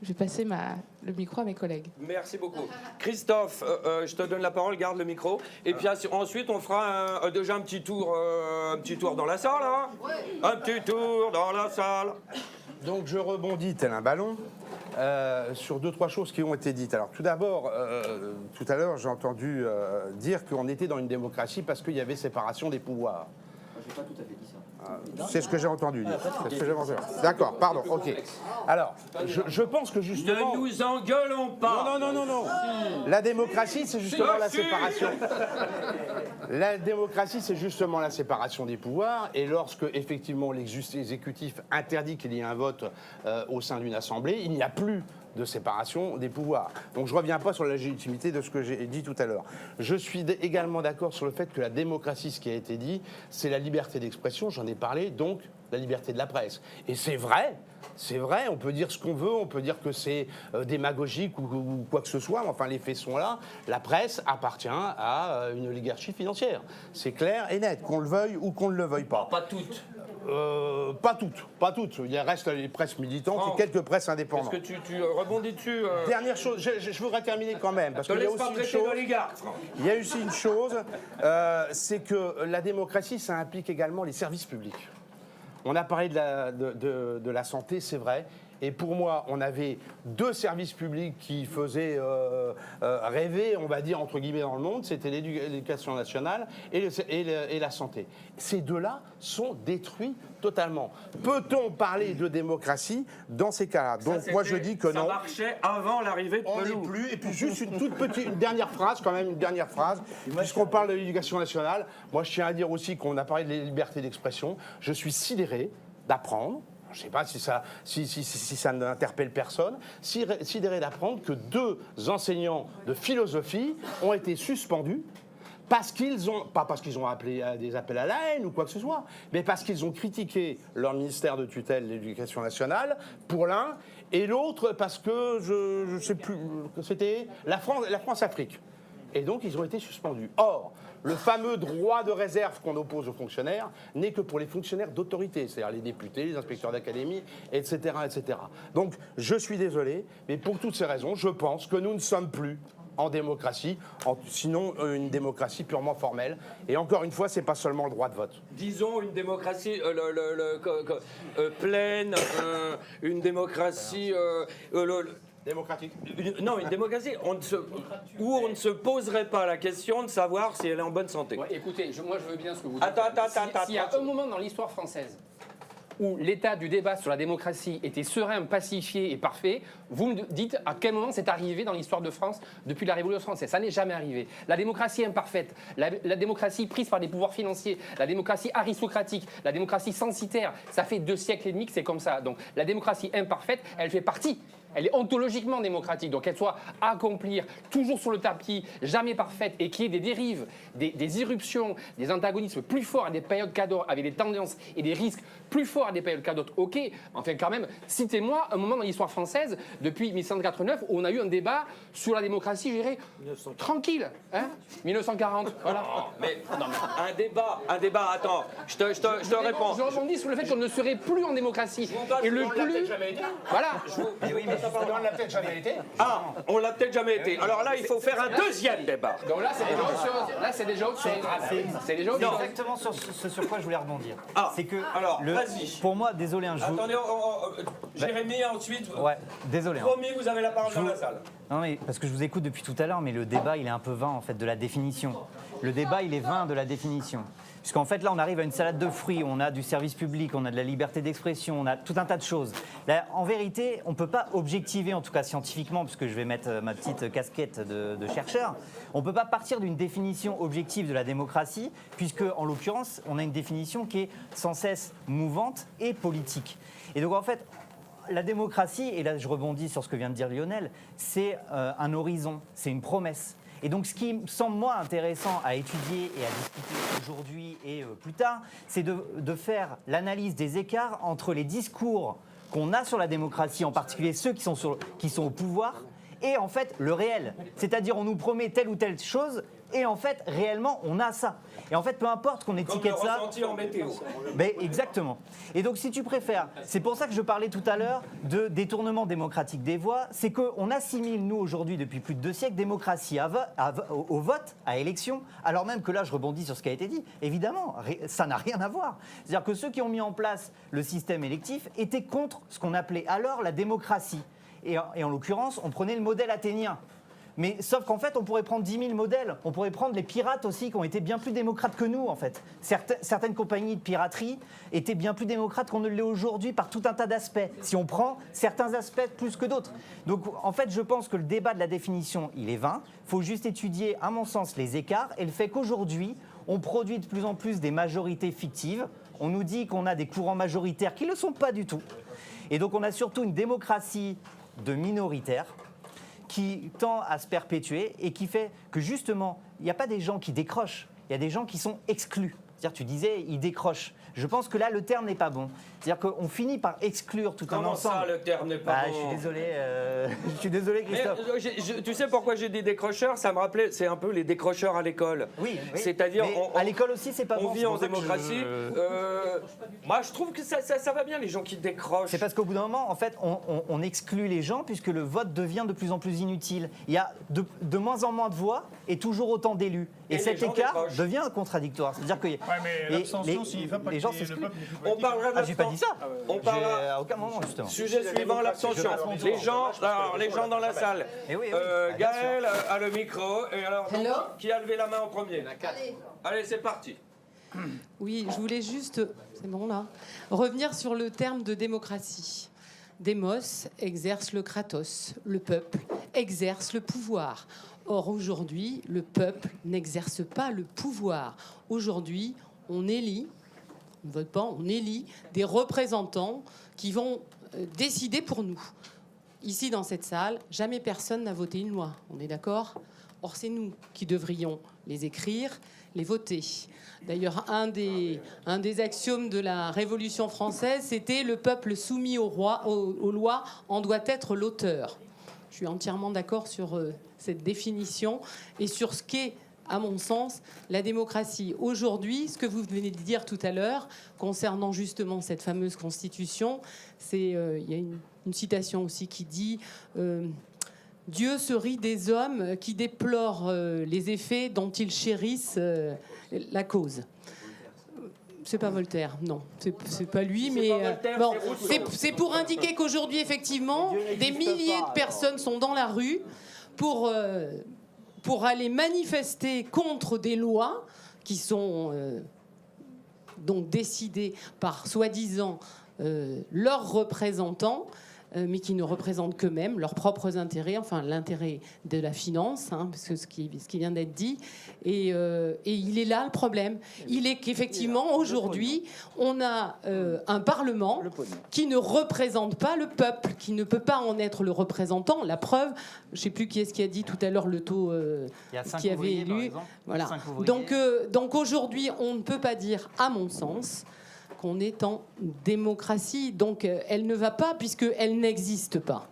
Je vais passer le micro à mes collègues. Merci beaucoup. Christophe, je te donne la parole, garde le micro. Et puis ensuite, on fera déjà un petit tour dans la salle. Hein, un petit tour dans la salle. Donc je rebondis tel un ballon sur 2-3 choses qui ont été dites. Alors tout d'abord, tout à l'heure, j'ai entendu dire qu'on était dans une démocratie parce qu'il y avait séparation des pouvoirs. J'ai pas tout à fait dit ça. C'est ce que j'ai entendu dire. C'est ce que j'ai entendu. D'accord, pardon, ok. Alors, je pense que justement... Ne nous engueulons pas. Non. La démocratie, c'est justement la séparation. La démocratie, c'est justement la séparation des pouvoirs. Et lorsque, effectivement, l'exécutif interdit qu'il y ait un vote au sein d'une assemblée, il n'y a plus de séparation des pouvoirs. Donc je ne reviens pas sur la légitimité de ce que j'ai dit tout à l'heure. Je suis également d'accord sur le fait que la démocratie, ce qui a été dit, c'est la liberté d'expression, j'en ai parlé, donc la liberté de la presse. Et c'est vrai, on peut dire ce qu'on veut, on peut dire que c'est démagogique ou quoi que ce soit, mais enfin les faits sont là. La presse appartient à une oligarchie financière. C'est clair et net, qu'on le veuille ou qu'on ne le veuille pas. Pas toutes. Pas toutes. Il reste les presses militantes et quelques presses indépendantes. Est-ce que tu rebondis dessus Dernière chose, je voudrais terminer quand même, parce qu'il y a aussi une chose. Il y a aussi une chose, c'est que la démocratie, ça implique également les services publics. On a parlé de la santé, c'est vrai. Et pour moi, on avait deux services publics qui faisaient rêver, on va dire, entre guillemets, dans le monde. C'était l'éducation nationale et la santé. Ces deux-là sont détruits totalement. Peut-on parler de démocratie dans ces cas-là? Donc moi, je dis que non. Ça marchait avant l'arrivée de On Pelou. n'est plus. Et puis juste une dernière phrase, puisqu'on parle de l'éducation nationale. Moi, je tiens à dire aussi qu'on a parlé de la liberté d'expression. Je suis sidéré d'apprendre. Je ne sais pas si ça n'interpelle personne, sidéré d'apprendre que 2 enseignants de philosophie ont été suspendus parce qu'ils ont, pas parce qu'ils ont appelé à des appels à la haine ou quoi que ce soit, mais parce qu'ils ont critiqué leur ministère de tutelle, l'éducation nationale, pour l'un, et l'autre parce que, je ne sais plus, c'était la France-Afrique. Et donc, ils ont été suspendus. Or, le fameux droit de réserve qu'on oppose aux fonctionnaires n'est que pour les fonctionnaires d'autorité, c'est-à-dire les députés, les inspecteurs d'académie, etc., etc. Donc, je suis désolé, mais pour toutes ces raisons, je pense que nous ne sommes plus en démocratie, sinon une démocratie purement formelle. Et encore une fois, c'est pas seulement le droit de vote. Disons une démocratie pleine, une démocratie... Démocratique. Non, une démocratie où on ne se poserait pas la question de savoir si elle est en bonne santé. Ouais, écoutez, moi je veux bien ce que vous dites. Attends. S'il y a un moment dans l'histoire française où l'état du débat sur la démocratie était serein, pacifié et parfait, vous me dites à quel moment c'est arrivé dans l'histoire de France depuis la Révolution française. Ça n'est jamais arrivé. La démocratie imparfaite, la démocratie prise par des pouvoirs financiers, la démocratie aristocratique, la démocratie censitaire, ça fait 2 siècles et demi que c'est comme ça. Donc la démocratie imparfaite, elle fait partie. Elle est ontologiquement démocratique, donc qu'elle soit à accomplir, toujours sur le tapis, jamais parfaite, et qu'il y ait des dérives, des irruptions, des antagonismes plus forts à des périodes cadeaux, avec des tendances et des risques plus forts à des périodes cadeaux, ok, enfin quand même, citez-moi un moment dans l'histoire française, depuis 1789, où on a eu un débat sur la démocratie, je dirais, tranquille, hein, 1940, voilà. Mais un débat, attends, je te réponds. Je rebondis sur le fait qu'on ne serait plus en démocratie. Et le plus... Voilà. On l'a peut-être jamais été. Ah, on l'a peut-être jamais été. Alors là, il faut faire un deuxième débat. Donc là, c'est déjà autre chose. Là, c'est déjà autre chose. C'est déjà autre chose. Exactement ce sur quoi je voulais rebondir. Ah, c'est que alors, vas-y. pour moi, désolé, Attendez, Jérémy, ensuite. Ouais, désolé. Promis, vous avez la parole dans la salle. Non, mais parce que je vous écoute depuis tout à l'heure, mais le débat, il est un peu vain, en fait, de la définition. Le débat, il est vain de la définition. Puisqu'en fait, là, on arrive à une salade de fruits, on a du service public, on a de la liberté d'expression, on a tout un tas de choses. Là, en vérité, on ne peut pas objectiver, en tout cas scientifiquement, puisque je vais mettre ma petite casquette de chercheur, on ne peut pas partir d'une définition objective de la démocratie, puisque, en l'occurrence, on a une définition qui est sans cesse mouvante et politique. Et donc, en fait, la démocratie, et là je rebondis sur ce que vient de dire Lionel, c'est un horizon, c'est une promesse. Et donc ce qui me semble moi intéressant à étudier et à discuter aujourd'hui et plus tard, c'est de faire l'analyse des écarts entre les discours qu'on a sur la démocratie, en particulier ceux qui sont au pouvoir, et en fait le réel. C'est-à-dire on nous promet telle ou telle chose, et en fait réellement on a ça. Et en fait peu importe qu'on étiquette Comme le ça. ressenti en météo. Mais exactement. Et donc si tu préfères, c'est pour ça que je parlais tout à l'heure de détournement démocratique des voix, c'est qu'on assimile nous aujourd'hui depuis plus de 2 siècles démocratie au vote, à élection, alors même que là je rebondis sur ce qui a été dit, évidemment ça n'a rien à voir. C'est-à-dire que ceux qui ont mis en place le système électif étaient contre ce qu'on appelait alors la démocratie. Et en l'occurrence on prenait le modèle athénien. Mais sauf qu'en fait, on pourrait prendre 10 000 modèles. On pourrait prendre les pirates aussi, qui ont été bien plus démocrates que nous, en fait. Certaines compagnies de piraterie étaient bien plus démocrates qu'on ne l'est aujourd'hui par tout un tas d'aspects. Si on prend certains aspects plus que d'autres. Donc, en fait, je pense que le débat de la définition, il est vain. Il faut juste étudier, à mon sens, les écarts et le fait qu'aujourd'hui, on produit de plus en plus des majorités fictives. On nous dit qu'on a des courants majoritaires qui ne le sont pas du tout. Et donc, on a surtout une démocratie de minoritaires qui tend à se perpétuer et qui fait que justement, il n'y a pas des gens qui décrochent, il y a des gens qui sont exclus. C'est-à-dire, tu disais, ils décrochent. Je pense que là, le terme n'est pas bon. C'est-à-dire qu'on finit par exclure tout un ensemble. Comment ça, le terme n'est pas bon? Je suis désolé, Christophe. Mais, tu sais pourquoi j'ai dit décrocheurs? Ça me rappelait, c'est un peu les décrocheurs à l'école. Oui. C'est-à-dire, à l'école aussi, c'est pas bon. On vit en démocratie. Moi, je trouve que ça va bien, les gens qui décrochent. C'est parce qu'au bout d'un moment, en fait, on exclut les gens puisque le vote devient de plus en plus inutile. Il y a de moins en moins de voix et toujours autant d'élus. Et cet écart devient contradictoire. C'est-à-dire que mais l'abstention, s'il va pas les gens que le s'excluent. peuple n'est plus On parlera de Ah, j'ai pas dit ça. On parlera à aucun moment, justement. Sujet suivant, l'abstention. Les gens dans la salle. Gaël a le micro. Et alors, qui a levé la main en premier? Allez, c'est parti. Oui, je voulais juste, c'est bon là, revenir sur le terme de démocratie. Démos exerce le kratos, le peuple exerce le pouvoir. Or, aujourd'hui, le peuple n'exerce pas le pouvoir. Aujourd'hui, on élit, on ne vote pas, on élit des représentants qui vont décider pour nous. Ici, dans cette salle, jamais personne n'a voté une loi. On est d'accord? Or, c'est nous qui devrions les écrire, les voter. D'ailleurs, un des axiomes de la Révolution française, c'était le peuple soumis au roi, aux lois en doit être l'auteur. Je suis entièrement d'accord sur cette définition et sur ce qu'est, à mon sens, la démocratie. Aujourd'hui, ce que vous venez de dire tout à l'heure, concernant justement cette fameuse constitution, il y a une citation aussi qui dit Dieu se rit des hommes qui déplorent les effets dont ils chérissent la cause. C'est pas Voltaire, non, c'est pas lui, mais bon, c'est pour indiquer qu'aujourd'hui, effectivement, des milliers de personnes sont dans la rue pour aller manifester contre des lois qui sont donc décidées par soi-disant leurs représentants, mais qui ne représentent qu'eux-mêmes, leurs propres intérêts, enfin l'intérêt de la finance, parce que ce qui vient d'être dit. Et il est là le problème. Il est qu'effectivement, aujourd'hui, on a un Parlement qui ne représente pas le peuple, qui ne peut pas en être le représentant. La preuve, je ne sais plus qui est-ce qui a dit tout à l'heure le taux qui avait élu. Voilà. Donc aujourd'hui, on ne peut pas dire, à mon sens, qu'on est en démocratie. Donc elle ne va pas puisqu'elle n'existe pas.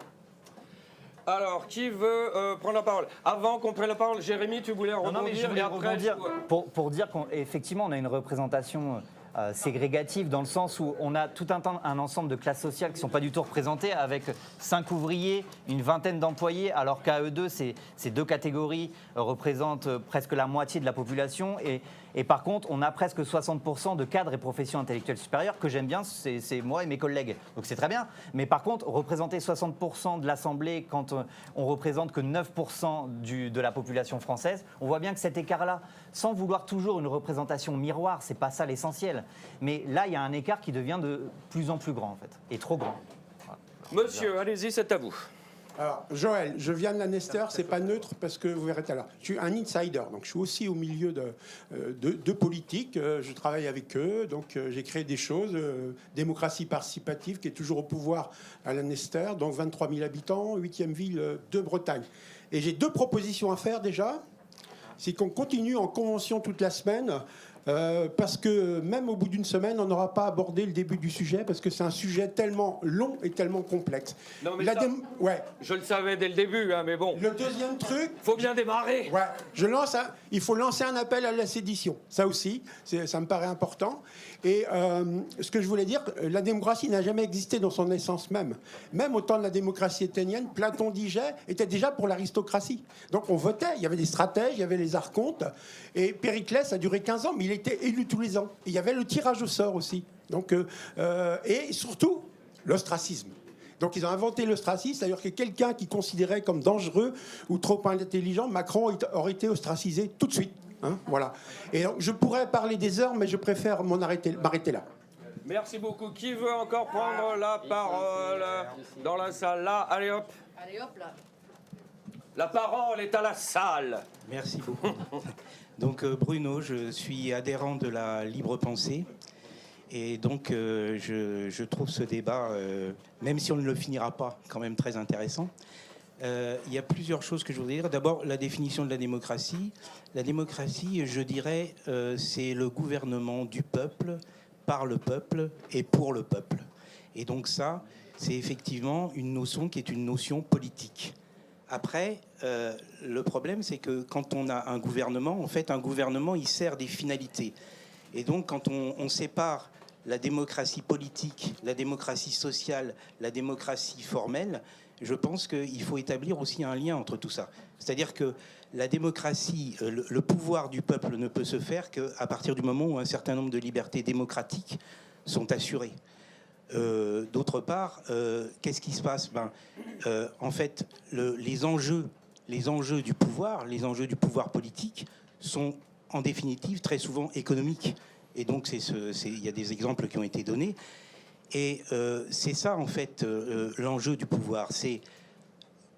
Alors, qui veut prendre la parole? Avant qu'on prenne la parole, Jérémy, tu voulais rebondir? Non, mais je voulais rebondir pour dire qu'effectivement, on a une représentation ségrégative dans le sens où on a tout un ensemble de classes sociales qui ne sont pas du tout représentées, avec 5 ouvriers, une vingtaine d'employés, alors qu'à eux deux, ces deux catégories représentent presque la moitié de la population. Et par contre, on a presque 60% de cadres et professions intellectuelles supérieures, que j'aime bien, c'est moi et mes collègues. Donc c'est très bien. Mais par contre, représenter 60% de l'Assemblée quand on représente que 9% de la population française, on voit bien que cet écart-là, sans vouloir toujours une représentation miroir, c'est pas ça l'essentiel. Mais là, il y a un écart qui devient de plus en plus grand, en fait, et trop grand. Voilà. Monsieur, allez-y, c'est à vous. Alors, Joël, je viens de la Nestor, c'est pas neutre parce que vous verrez tout à l'heure. Je suis un insider, donc je suis aussi au milieu de politique. Je travaille avec eux, donc j'ai créé des choses. Démocratie participative qui est toujours au pouvoir à la Nestor, donc 23 000 habitants, 8e ville de Bretagne. Et j'ai 2 propositions à faire déjà. C'est qu'on continue en convention toute la semaine. Parce que même au bout d'une semaine, on n'aura pas abordé le début du sujet parce que c'est un sujet tellement long et tellement complexe. Non, mais je le savais dès le début, mais bon. Le deuxième truc... faut bien démarrer. Ouais, il faut lancer un appel à la sédition. Ça aussi, ça me paraît important. Et ce que je voulais dire, la démocratie n'a jamais existé dans son essence même. Même au temps de la démocratie athénienne, Platon disait, était déjà pour l'aristocratie. Donc on votait, il y avait des stratèges, il y avait les archontes. Et Périclès a duré 15 ans, mais il était élu tous les ans. Et il y avait le tirage au sort aussi. Donc, et surtout, l'ostracisme. Donc ils ont inventé l'ostracisme, c'est-à-dire que quelqu'un qui considérait comme dangereux ou trop intelligent, Macron aurait été ostracisé tout de suite. Hein, voilà. Et donc, je pourrais parler des heures, mais je préfère m'arrêter là. Merci beaucoup. Qui veut encore prendre la parole dans la salle? Là, allez hop. Allez hop là. La parole est à la salle. Merci beaucoup. Donc Bruno, je suis adhérent de la Libre Pensée. Et donc je trouve ce débat, même si on ne le finira pas, quand même très intéressant. Il y a plusieurs choses que je voudrais dire. D'abord, la définition de la démocratie. La démocratie, je dirais, c'est le gouvernement du peuple, par le peuple et pour le peuple. Et donc ça, c'est effectivement une notion qui est une notion politique. Après, le problème, c'est que quand on a un gouvernement, en fait, un gouvernement, il sert des finalités. Et donc, quand on sépare la démocratie politique, la démocratie sociale, la démocratie formelle, je pense qu'il faut établir aussi un lien entre tout ça. C'est-à-dire que la démocratie, le pouvoir du peuple ne peut se faire qu'à partir du moment où un certain nombre de libertés démocratiques sont assurées. D'autre part, qu'est-ce qui se passe? En fait, les enjeux du pouvoir, les enjeux du pouvoir politique sont en définitive très souvent économiques. Et donc, il y a des exemples qui ont été donnés. Et c'est ça, en fait, l'enjeu du pouvoir. C'est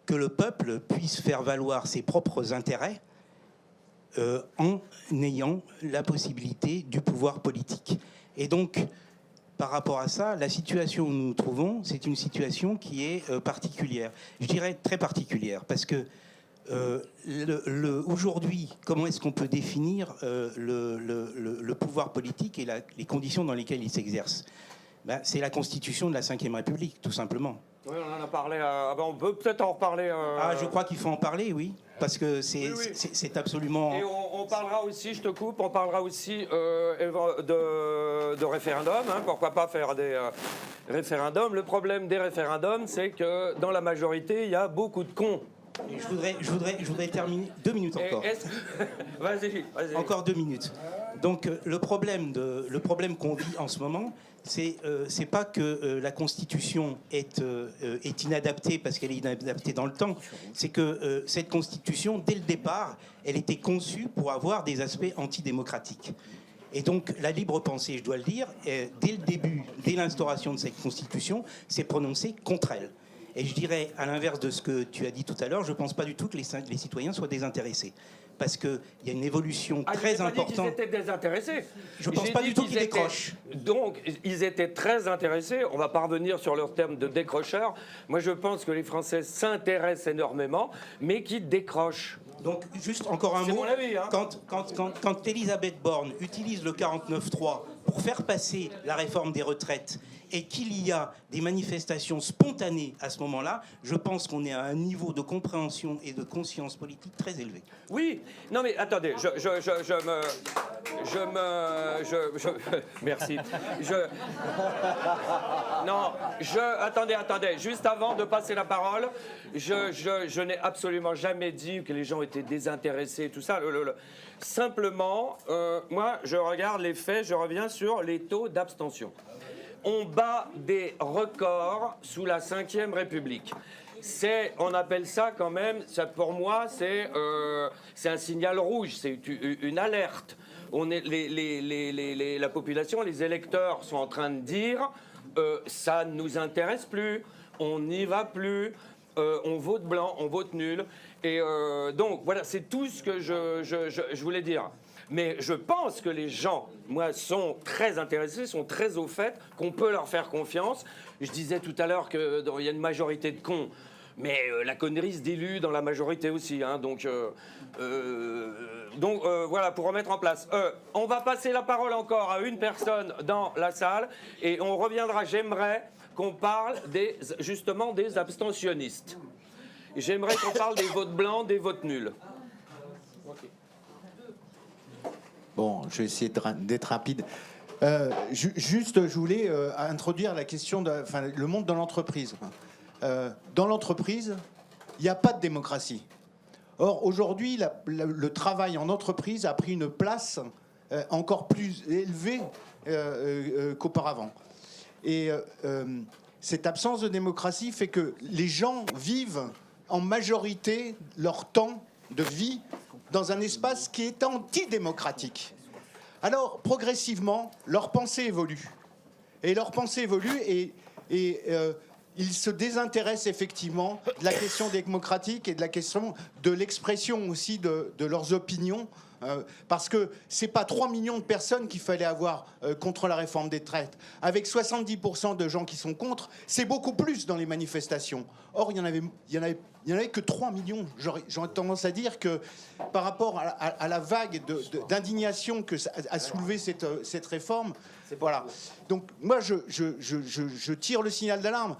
que le peuple puisse faire valoir ses propres intérêts en ayant la possibilité du pouvoir politique. Et donc, par rapport à ça, la situation où nous nous trouvons, c'est une situation qui est particulière. Je dirais très particulière, parce que aujourd'hui, comment est-ce qu'on peut définir le pouvoir politique et les conditions dans lesquelles il s'exerce? C'est la constitution de la Ve République, tout simplement. Oui, on en a parlé. On peut peut-être en reparler. Je crois qu'il faut en parler, oui, parce que c'est absolument... Et on parlera aussi, je te coupe, on parlera aussi de référendum. Hein, pourquoi pas faire des référendums? Le problème des référendums, c'est que dans la majorité, il y a beaucoup de cons. Et je voudrais terminer 2 minutes encore. Vas-y. Encore 2 minutes. Donc le problème qu'on vit en ce moment, c'est pas que la Constitution est inadaptée parce qu'elle est inadaptée dans le temps. C'est que cette Constitution, dès le départ, elle était conçue pour avoir des aspects antidémocratiques. Et donc la libre pensée, je dois le dire, dès le début, dès l'instauration de cette Constitution, s'est prononcée contre elle. Et je dirais, à l'inverse de ce que tu as dit tout à l'heure, je ne pense pas du tout que les citoyens soient désintéressés. Parce qu'il y a une évolution très importante. Ils étaient désintéressés. Je ne pense pas du tout qu'ils décrochent. Donc, ils étaient très intéressés. On va pas revenir sur leur terme de décrocheurs. Moi, je pense que les Français s'intéressent énormément, mais qu'ils décrochent. Donc, juste encore un mot. C'est mon avis, hein. Quand Elisabeth Borne utilise le 49.3 pour faire passer la réforme des retraites et qu'il y a des manifestations spontanées à ce moment-là, je pense qu'on est à un niveau de compréhension et de conscience politique très élevé. Oui, non mais attendez, merci. Attendez, juste avant de passer la parole, je n'ai absolument jamais dit que les gens étaient désintéressés, tout ça. Simplement, moi, je regarde les faits, je reviens sur les taux d'abstention. On bat des records sous la Ve République. On appelle ça quand même, pour moi, c'est un signal rouge, c'est une alerte. La population, les électeurs sont en train de dire ça ne nous intéresse plus, on n'y va plus, on vote blanc, on vote nul. Et donc, voilà, c'est tout ce que je voulais dire. Mais je pense que les gens, moi, sont très intéressés, sont très au fait, qu'on peut leur faire confiance. Je disais tout à l'heure qu'il y a une majorité de cons, mais la connerie se dilue dans la majorité aussi. Hein, donc voilà, pour remettre en place. On va passer la parole encore à une personne dans la salle et on reviendra. J'aimerais qu'on parle justement des abstentionnistes. J'aimerais qu'on parle des votes blancs, des votes nuls. Bon, je vais essayer d'être rapide. Je voulais introduire la question le monde de l'entreprise. Dans l'entreprise, il n'y a pas de démocratie. Or, aujourd'hui, le travail en entreprise a pris une place encore plus élevée qu'auparavant. Et cette absence de démocratie fait que les gens vivent en majorité leur temps de vie dans un espace qui est antidémocratique. Alors, progressivement, leur pensée évolue. Et leur pensée évolue et ils se désintéressent effectivement de la question démocratique et de la question de l'expression aussi de leurs opinions. Parce que ce n'est pas 3 millions de personnes qu'il fallait avoir contre la réforme des retraites. Avec 70% de gens qui sont contre, c'est beaucoup plus dans les manifestations. Or, il n'y en avait que 3 millions. J'aurais tendance à dire que par rapport à la vague d'indignation que a soulevé cette réforme, voilà. Donc moi, je tire le signal d'alarme.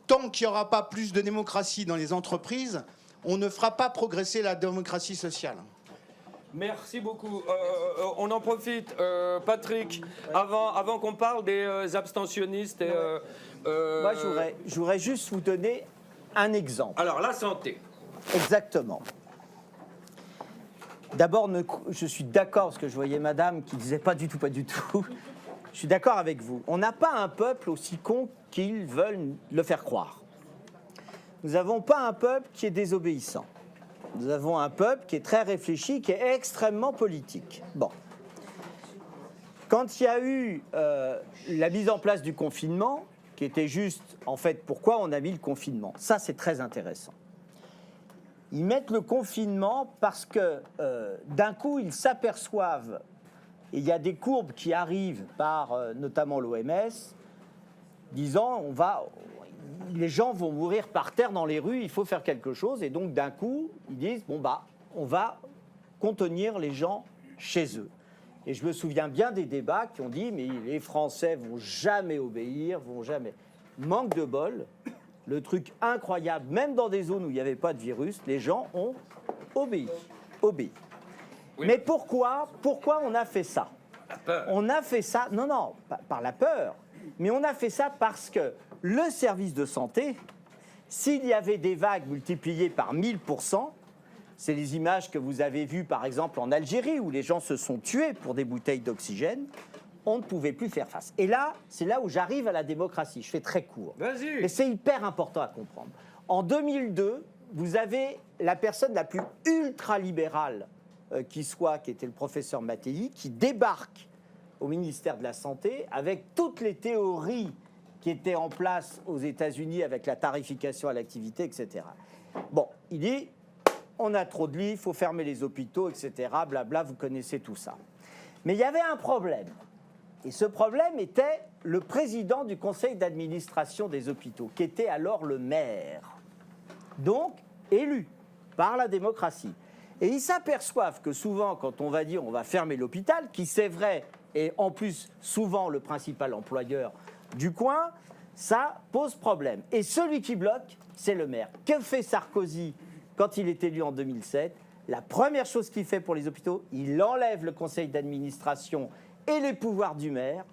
Tant qu'il n'y aura pas plus de démocratie dans les entreprises, on ne fera pas progresser la démocratie sociale. Merci beaucoup. On en profite, Patrick, avant qu'on parle des abstentionnistes. Moi, je voudrais juste vous donner un exemple. Alors, la santé. Exactement. D'abord, je suis d'accord, parce que je voyais madame qui disait pas du tout. Je suis d'accord avec vous. On n'a pas un peuple aussi con qu'ils veulent le faire croire. Nous n'avons pas un peuple qui est désobéissant. Nous avons un peuple qui est très réfléchi, qui est extrêmement politique. Bon. Quand il y a eu la mise en place du confinement, qui était juste, en fait, pourquoi on a mis le confinement? Ça, c'est très intéressant. Ils mettent le confinement parce que, d'un coup, ils s'aperçoivent, et il y a des courbes qui arrivent par notamment l'OMS, disant les gens vont mourir par terre dans les rues, il faut faire quelque chose. Et donc, d'un coup, ils disent, on va contenir les gens chez eux. Et je me souviens bien des débats qui ont dit, mais les Français vont jamais obéir, vont jamais. Manque de bol, le truc incroyable, même dans des zones où il n'y avait pas de virus, les gens ont obéi. Oui. Mais pourquoi on a fait ça? On a fait ça, non, par la peur, mais on a fait ça parce que le service de santé, s'il y avait des vagues multipliées par 1000%, c'est les images que vous avez vues par exemple en Algérie où les gens se sont tués pour des bouteilles d'oxygène, on ne pouvait plus faire face. Et là, c'est là où j'arrive à la démocratie. Je fais très court. Vas-y. Mais c'est hyper important à comprendre. En 2002, vous avez la personne la plus ultra-libérale qui était le professeur Mattei, qui débarque au ministère de la Santé avec toutes les théories qui étaient en place aux États-Unis avec la tarification à l'activité, etc. Bon, il dit, on a trop de lits, il faut fermer les hôpitaux, etc. Blabla, vous connaissez tout ça. Mais il y avait un problème. Et ce problème était le président du conseil d'administration des hôpitaux, qui était alors le maire. Donc, élu par la démocratie. Et ils s'aperçoivent que souvent, quand on va dire on va fermer l'hôpital, qui c'est vrai, et en plus souvent le principal employeur du coin, ça pose problème. Et celui qui bloque, c'est le maire. Que fait Sarkozy quand il est élu en 2007? La première chose qu'il fait pour les hôpitaux, il enlève le conseil d'administration et les pouvoirs du maire,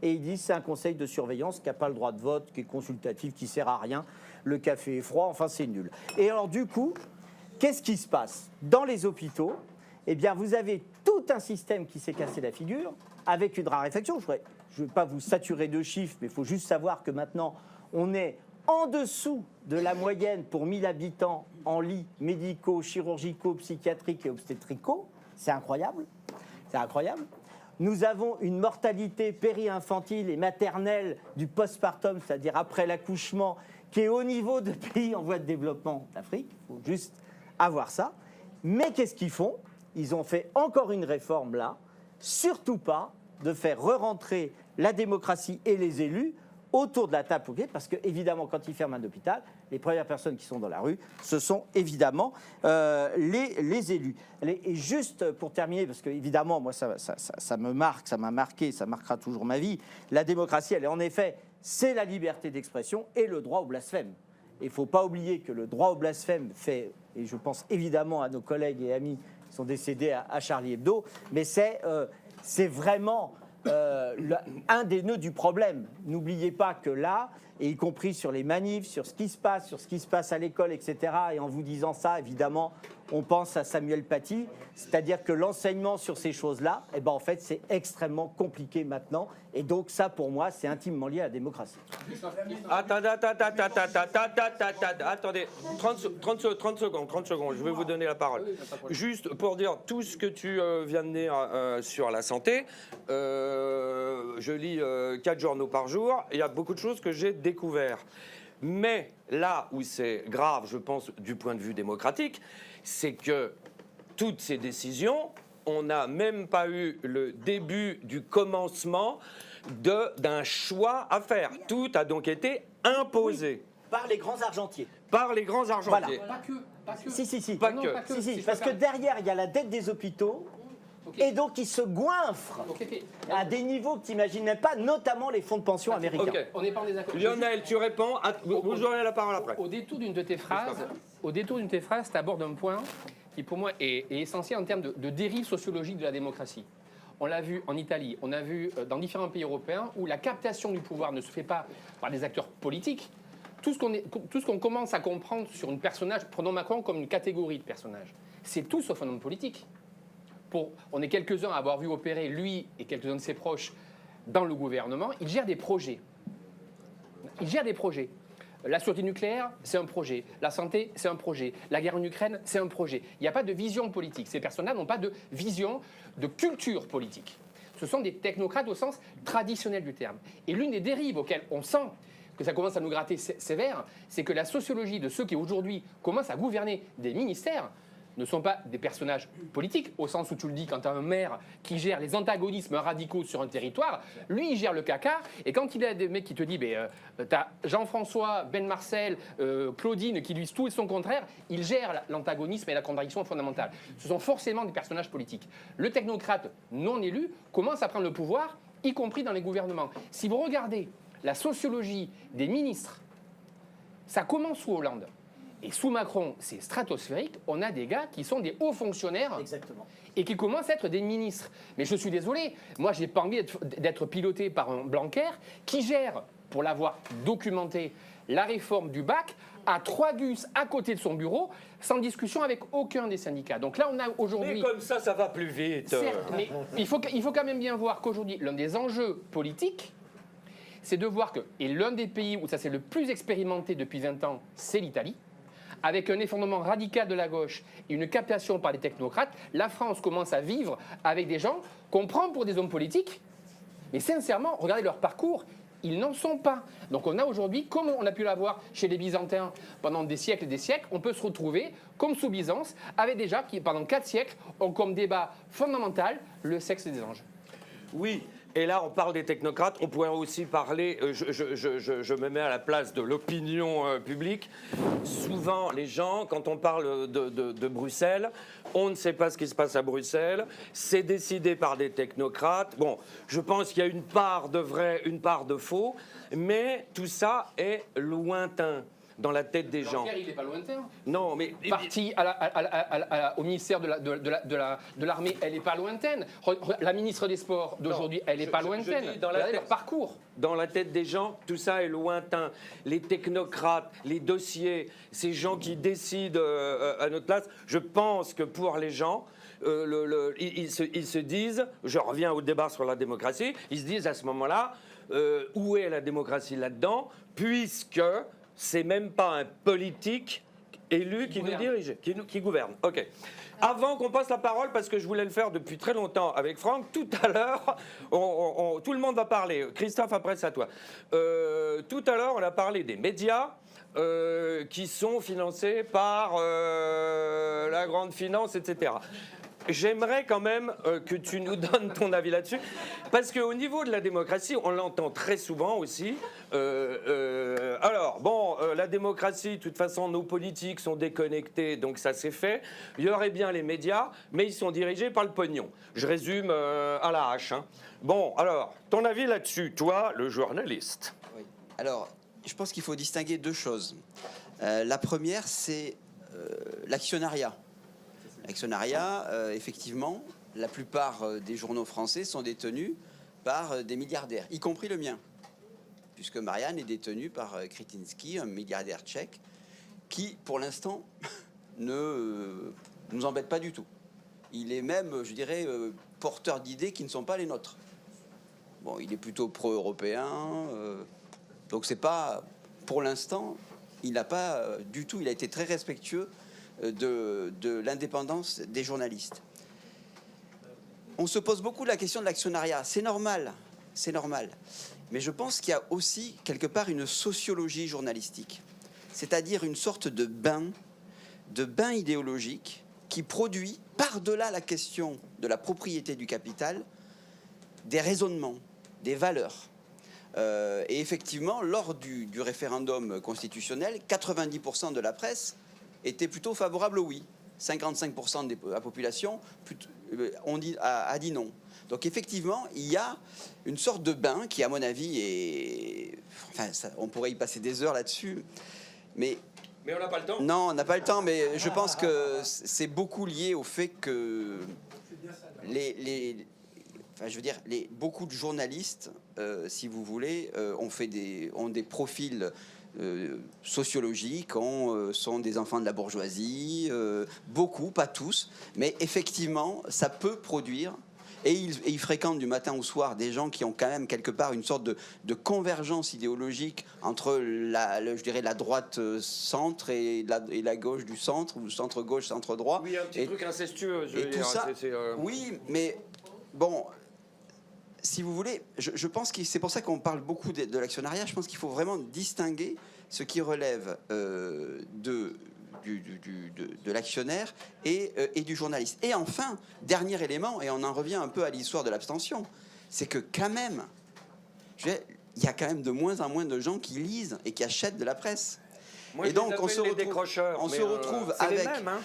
et il dit c'est un conseil de surveillance qui n'a pas le droit de vote, qui est consultatif, qui ne sert à rien, le café est froid, enfin c'est nul. Et alors du coup, qu'est-ce qui se passe? Dans les hôpitaux, eh bien vous avez tout un système qui s'est cassé la figure, avec une raréfaction. Je ne vais pas vous saturer de chiffres, mais il faut juste savoir que maintenant, on est en dessous de la moyenne pour 1000 habitants en lits médicaux, chirurgicaux, psychiatriques et obstétricaux. C'est incroyable. C'est incroyable. Nous avons une mortalité péri-infantile et maternelle du postpartum, c'est-à-dire après l'accouchement, qui est au niveau de pays en voie de développement d'Afrique. Il faut juste avoir ça. Mais qu'est-ce qu'ils font? Ils ont fait encore une réforme là, surtout pas de faire re-rentrer la démocratie et les élus autour de la table, parce que évidemment, quand ils ferment un hôpital, les premières personnes qui sont dans la rue, ce sont évidemment les élus. Et juste pour terminer, parce que évidemment, moi, ça me marque, ça m'a marqué, ça marquera toujours ma vie. La démocratie, elle est en effet, c'est la liberté d'expression et le droit au blasphème. Il ne faut pas oublier que le droit au blasphème fait, et je pense évidemment à nos collègues et amis qui sont décédés à Charlie Hebdo, mais c'est vraiment un des nœuds du problème. N'oubliez pas que là, et y compris sur les manifs, sur ce qui se passe à l'école, etc., et en vous disant ça, évidemment, on pense à Samuel Paty, c'est-à-dire que l'enseignement sur ces choses-là, eh ben, en fait, c'est extrêmement compliqué maintenant. Et donc ça, pour moi, c'est intimement lié à la démocratie. Attendez, 30 secondes, je vais vous donner la parole. Juste pour dire tout ce que tu viens de dire sur la santé, je lis 4 journaux par jour, il y a beaucoup de choses que j'ai découvertes. Mais là où c'est grave, je pense, du point de vue démocratique, c'est que toutes ces décisions, on n'a même pas eu le début du commencement d'un choix à faire. Tout a donc été imposé. Oui, par les grands argentiers. Par les grands argentiers. Voilà. Pas que. Si. Pas que. Si, parce que derrière, il y a la dette des hôpitaux. Okay. Et donc, ils se goinfrent à des niveaux que tu n'imagines même pas, notamment les fonds de pension américains. Okay. On n'est pas en désaccord. Lionel, tu réponds. Vous aurez la parole après. Au détour d'une de tes phrases, tu abordes un point qui, pour moi, est essentiel en termes de dérive sociologique de la démocratie. On l'a vu en Italie, on a vu dans différents pays européens où la captation du pouvoir ne se fait pas par des acteurs politiques. Tout ce qu'on commence à comprendre sur un personnage, prenons Macron comme une catégorie de personnages, c'est tout sauf un homme politique. On est quelques-uns à avoir vu opérer, lui et quelques-uns de ses proches, dans le gouvernement. Il gère des projets. La sûreté nucléaire, c'est un projet. La santé, c'est un projet. La guerre en Ukraine, c'est un projet. Il n'y a pas de vision politique. Ces personnes-là n'ont pas de vision, de culture politique. Ce sont des technocrates au sens traditionnel du terme. Et l'une des dérives auxquelles on sent que ça commence à nous gratter sévère, c'est que la sociologie de ceux qui aujourd'hui commencent à gouverner des ministères ne sont pas des personnages politiques, au sens où tu le dis, quand tu as un maire qui gère les antagonismes radicaux sur un territoire, lui, il gère le caca, et quand il y a des mecs qui te disent, tu as Jean-François, Ben Marcel, Claudine, qui lui disent tout et son contraire, il gère l'antagonisme et la contradiction fondamentale. Ce sont forcément des personnages politiques. Le technocrate non élu commence à prendre le pouvoir, y compris dans les gouvernements. Si vous regardez la sociologie des ministres, ça commence sous Hollande. Et sous Macron, c'est stratosphérique. On a des gars qui sont des hauts fonctionnaires. Exactement. Et qui commencent à être des ministres. Mais je suis désolé, moi, j'ai pas envie d'être piloté par un Blanquer qui gère, pour l'avoir documenté, la réforme du bac à 3 gus à côté de son bureau, sans discussion avec aucun des syndicats. Donc là, on a aujourd'hui... Mais comme ça va plus vite. Certes, mais il faut quand même bien voir qu'aujourd'hui, l'un des enjeux politiques, c'est de voir que, et l'un des pays où ça s'est le plus expérimenté depuis 20 ans, c'est l'Italie, avec un effondrement radical de la gauche et une captation par les technocrates, la France commence à vivre avec des gens qu'on prend pour des hommes politiques, mais sincèrement, regardez leur parcours, ils n'en sont pas. Donc on a aujourd'hui, comme on a pu l'avoir chez les Byzantins pendant des siècles et des siècles, on peut se retrouver, comme sous Byzance, avec des gens qui, pendant 4 siècles, ont comme débat fondamental le sexe des anges. Oui. Et là, on parle des technocrates, on pourrait aussi parler, je me mets à la place de l'opinion publique. Souvent, les gens, quand on parle de Bruxelles, on ne sait pas ce qui se passe à Bruxelles, c'est décidé par des technocrates. Bon, je pense qu'il y a une part de vrai, une part de faux, mais tout ça est lointain dans la tête des gens. Il n'est pas lointain. Non, mais... Parti au ministère de l'Armée, elle n'est pas lointaine. La ministre des Sports d'aujourd'hui, elle n'est pas lointaine. Dans leur parcours. Dans la tête des gens, tout ça est lointain. Les technocrates, les dossiers, ces gens qui décident à notre place, je pense que pour les gens... ils se disent, je reviens au débat sur la démocratie, ils se disent à ce moment-là, où est la démocratie là-dedans, puisque c'est même pas un politique élu qui nous dirige, qui gouverne. Ok. Avant qu'on passe la parole, parce que je voulais le faire depuis très longtemps avec Franck, tout à l'heure, tout le monde va parler. Christophe, après c'est à toi. Tout à l'heure, on a parlé des médias. Qui sont financés par la grande finance, etc. J'aimerais quand même que tu nous donnes ton avis là-dessus, parce qu'au niveau de la démocratie, on l'entend très souvent aussi. La démocratie, de toute façon, nos politiques sont déconnectés, donc ça c'est fait. Il y aurait bien les médias, mais ils sont dirigés par le pognon. Je résume à la hache. Hein. Bon, alors, ton avis là-dessus, toi, le journaliste. Oui. Alors, je pense qu'il faut distinguer 2 choses. La première, c'est l'actionnariat. L'actionnariat, effectivement, la plupart des journaux français sont détenus par des milliardaires, y compris le mien, puisque Marianne est détenue par Kretinsky, un milliardaire tchèque, qui, pour l'instant, ne ne nous embête pas du tout. Il est même, je dirais, porteur d'idées qui ne sont pas les nôtres. Bon, il est plutôt pro-européen, donc c'est pas, pour l'instant, il n'a pas du tout, il a été très respectueux de l'indépendance des journalistes. On se pose beaucoup la question de l'actionnariat, c'est normal, mais je pense qu'il y a aussi quelque part une sociologie journalistique, c'est-à-dire une sorte de bain idéologique qui produit, par-delà la question de la propriété du capital, des raisonnements, des valeurs. Et effectivement, lors du référendum constitutionnel, 90% de la presse était plutôt favorable au oui. 55% de la population a dit non. Donc effectivement, il y a une sorte de bain qui, à mon avis, est... Enfin, on pourrait y passer des heures là-dessus, mais on n'a pas le temps. Non, on n'a pas le temps, mais je pense que c'est beaucoup lié au fait que beaucoup de journalistes, si vous voulez, ont des profils sociologiques, sont des enfants de la bourgeoisie, beaucoup, pas tous, mais effectivement, ça peut produire. Et ils fréquentent du matin au soir des gens qui ont quand même quelque part une sorte de convergence idéologique entre je dirais la droite centre et la gauche du centre, ou centre gauche, centre droit. Oui, un petit truc incestueux. Et tout ça. Oui, mais bon, si vous voulez, je pense que c'est pour ça qu'on parle beaucoup de l'actionnariat. Je pense qu'il faut vraiment distinguer ce qui relève de l'actionnaire et du journaliste. Et enfin, dernier élément, et on en revient un peu à l'histoire de l'abstention, c'est que quand même, il y a quand même de moins en moins de gens qui lisent et qui achètent de la presse. Moi, et donc on se retrouve avec... Les mêmes, hein.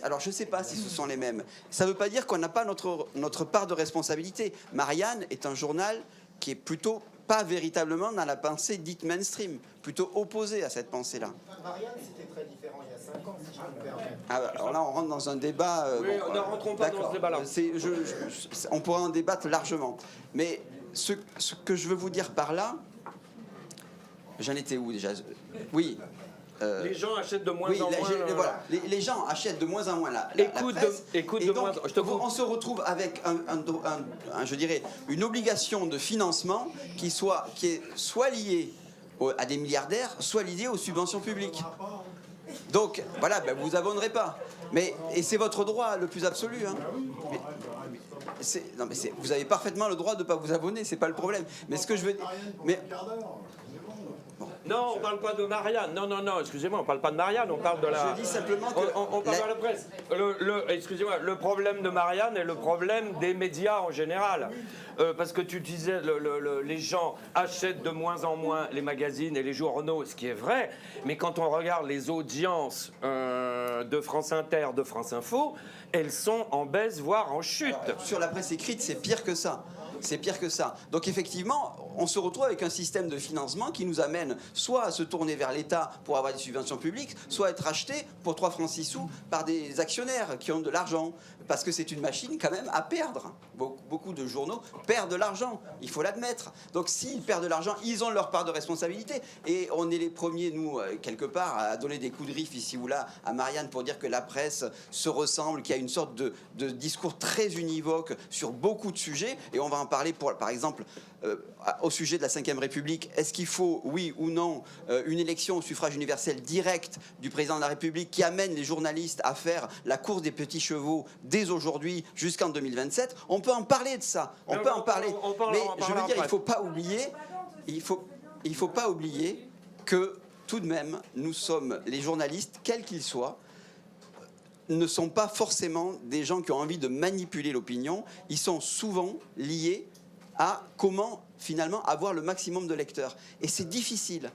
Alors je ne sais pas si ce sont les mêmes. Ça ne veut pas dire qu'on n'a pas notre part de responsabilité. Marianne est un journal qui est plutôt pas véritablement dans la pensée dite mainstream, plutôt opposée à cette pensée-là. Marianne, c'était très différent il y a 5 ans, si je peux me permettre. Alors là, on rentre dans un débat... Oui, ne rentrons pas dans ce débat-là. On pourra en débattre largement. Mais ce que je veux vous dire par là... J'en étais où déjà? Oui. Les gens achètent de moins en moins. Voilà. Les gens achètent de moins en moins la presse. On se retrouve avec je dirais, une obligation de financement qui est soit liée à des milliardaires, soit liée aux subventions publiques. Donc voilà, vous abonnerez pas. Et c'est votre droit le plus absolu. Hein. Vous avez parfaitement le droit de ne pas vous abonner, c'est pas le problème. Mais ce que je veux dire... Non, on ne parle pas de Marianne. Non, excusez-moi, on ne parle pas de Marianne, on parle de la... Je dis simplement que... On parle de la presse. Excusez-moi, le problème de Marianne est le problème des médias en général. Parce que tu disais, les gens achètent de moins en moins les magazines et les journaux, ce qui est vrai. Mais quand on regarde les audiences de France Inter, de France Info, elles sont en baisse, voire en chute. Sur la presse écrite, c'est pire que ça. C'est pire que ça. Donc effectivement, on se retrouve avec un système de financement qui nous amène soit à se tourner vers l'État pour avoir des subventions publiques, soit à être acheté pour 3 francs 6 sous par des actionnaires qui ont de l'argent. Parce que c'est une machine quand même à perdre. Beaucoup de journaux perdent de l'argent, il faut l'admettre. Donc s'ils perdent de l'argent, ils ont leur part de responsabilité. Et on est les premiers, nous, quelque part, à donner des coups de griffe ici ou là à Marianne pour dire que la presse se ressemble, qu'il y a une sorte de discours très univoque sur beaucoup de sujets. Et on va en parler, par exemple, au sujet de la Ve République. Est-ce qu'il faut, oui ou non, une élection au suffrage universel direct du président de la République qui amène les journalistes à faire la course des petits chevaux dès aujourd'hui jusqu'en 2027? On peut en parler de ça. On peut en parler. Mais je veux dire, il ne faut pas oublier... Il faut pas oublier que, tout de même, nous sommes, les journalistes, quels qu'ils soient, ne sont pas forcément des gens qui ont envie de manipuler l'opinion. Ils sont souvent liés à comment finalement avoir le maximum de lecteurs. Et c'est difficile.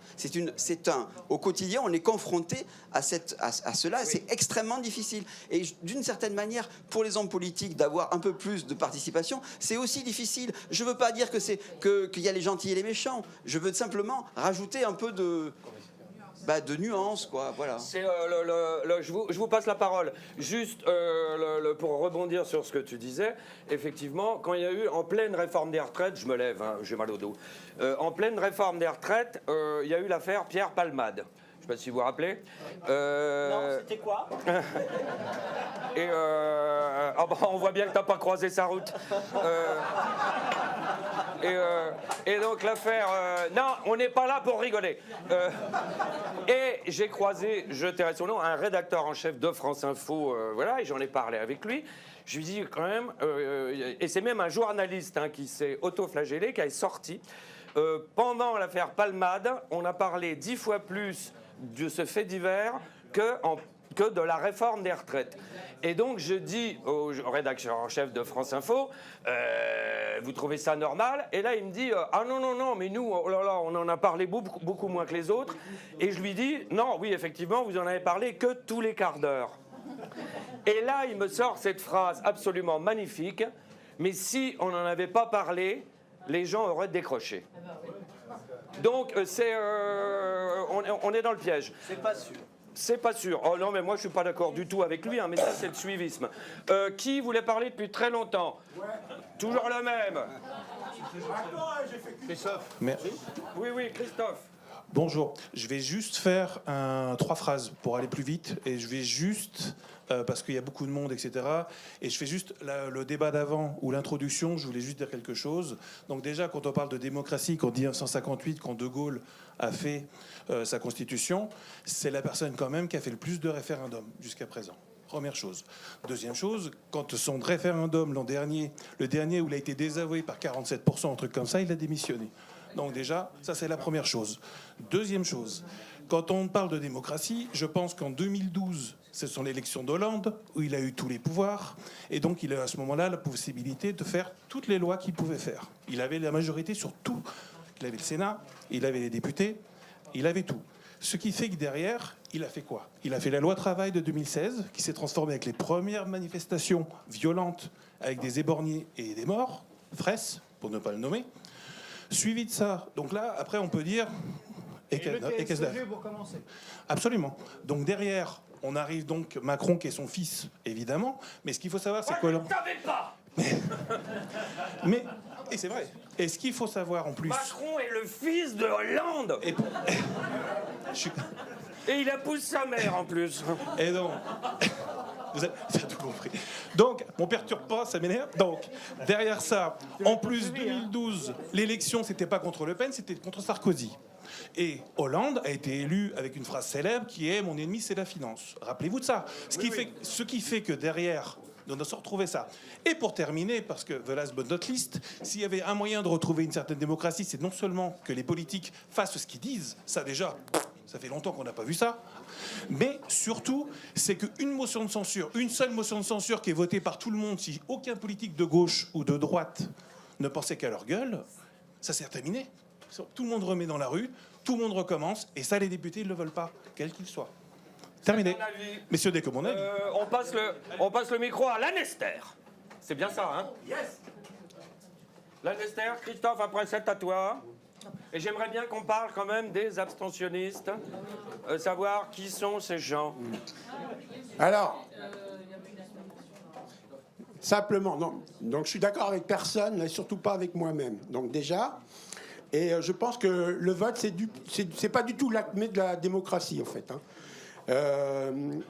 Au quotidien, on est confronté à cela. Oui. C'est extrêmement difficile. Et d'une certaine manière, pour les hommes politiques, d'avoir un peu plus de participation, c'est aussi difficile. Je ne veux pas dire qu'il y a les gentils et les méchants. Je veux simplement rajouter un peu de nuances, quoi. Voilà. Je vous passe la parole. Juste pour rebondir sur ce que tu disais, effectivement, quand il y a eu en pleine réforme des retraites, je me lève, hein, j'ai mal au dos. En pleine réforme des retraites, il y a eu l'affaire Pierre Palmade, sais pas si vous vous rappelez. Non, c'était quoi? Et ah bah, on voit bien que t'as pas croisé sa route. Et donc l'affaire... non, on n'est pas là pour rigoler. Et j'ai croisé, je tairai son nom, un rédacteur en chef de France Info, voilà, et j'en ai parlé avec lui. Je lui dis quand même, et c'est même un journaliste hein, qui s'est auto-flagellé, qui est sorti. Pendant l'affaire Palmade, on a parlé 10 fois plus de ce fait divers que de la réforme des retraites. Et donc je dis au rédacteur en chef de France Info, vous trouvez ça normal? Et là il me dit, ah non, non, non, mais nous, oh là là, on en a parlé beaucoup moins que les autres. Et je lui dis, non, oui, effectivement, vous en avez parlé que tous les quarts d'heure. Et là il me sort cette phrase absolument magnifique, mais si on n'en avait pas parlé, les gens auraient décroché. Donc on est dans le piège. C'est pas sûr. C'est pas sûr. Oh non, mais moi je suis pas d'accord du tout avec lui, hein, mais ça c'est le suivisme. Qui voulait parler depuis très longtemps? Toujours le même. Christophe. Merci. Oui, oui, Christophe. Bonjour. Je vais juste faire 3 phrases pour aller plus vite, et je vais juste, parce qu'il y a beaucoup de monde, etc., et je fais juste le débat d'avant ou l'introduction, je voulais juste dire quelque chose. Donc déjà, quand on parle de démocratie, qu'en 1958, quand De Gaulle a fait sa constitution, c'est la personne quand même qui a fait le plus de référendums jusqu'à présent. Première chose. Deuxième chose, quand son référendum l'an dernier, le dernier où il a été désavoué par 47%, un truc comme ça, il a démissionné. Donc déjà, ça c'est la première chose. Deuxième chose, quand on parle de démocratie, je pense qu'en 2012, c'est son élection d'Hollande, où il a eu tous les pouvoirs, et donc il a à ce moment-là la possibilité de faire toutes les lois qu'il pouvait faire. Il avait la majorité sur tout. Il avait le Sénat, il avait les députés, il avait tout. Ce qui fait que derrière, il a fait quoi? Il a fait la loi travail de 2016, qui s'est transformée avec les premières manifestations violentes, avec des éborgnés et des morts, Fraisse, pour ne pas le nommer. Suivi de ça, donc là, après, on peut dire... Et le TSE pour commencer. Absolument. Donc derrière, on arrive donc Macron, qui est son fils, évidemment. Mais ce qu'il faut savoir, c'est quoi... Mais... Et c'est vrai. Et ce qu'il faut savoir en plus... Macron est le fils de Hollande. Et il épouse sa mère en plus. Et donc... Vous avez tout compris. Donc, on ne perturbe pas, ça m'énerve. Donc, derrière ça, en plus, 2012, l'élection, c'était pas contre Le Pen, c'était contre Sarkozy. Et Hollande a été élu avec une phrase célèbre qui est « Mon ennemi, c'est la finance ». Rappelez-vous de ça. Ce qui fait que derrière, on a retrouvé ça. Et pour terminer, parce que the last but not least, s'il y avait un moyen de retrouver une certaine démocratie, c'est non seulement que les politiques fassent ce qu'ils disent, ça déjà, ça fait longtemps qu'on n'a pas vu ça, mais surtout, c'est qu'une motion de censure, une seule motion de censure qui est votée par tout le monde, si aucun politique de gauche ou de droite ne pensait qu'à leur gueule, ça s'est terminé. Tout le monde remet dans la rue, tout le monde recommence, et ça, les députés, ils ne le veulent pas, quels qu'ils soient. Terminé. Messieurs, dès que mon avis. On passe le micro à Lanester. C'est bien ça, hein? Yes. Lanester, Christophe, après c'est à toi. Et j'aimerais bien qu'on parle quand même des abstentionnistes, savoir qui sont ces gens. Alors, simplement, non. Donc je suis d'accord avec personne, et surtout pas avec moi-même. Donc déjà, et je pense que le vote, c'est pas du tout l'acmé de la démocratie, en fait. Hein.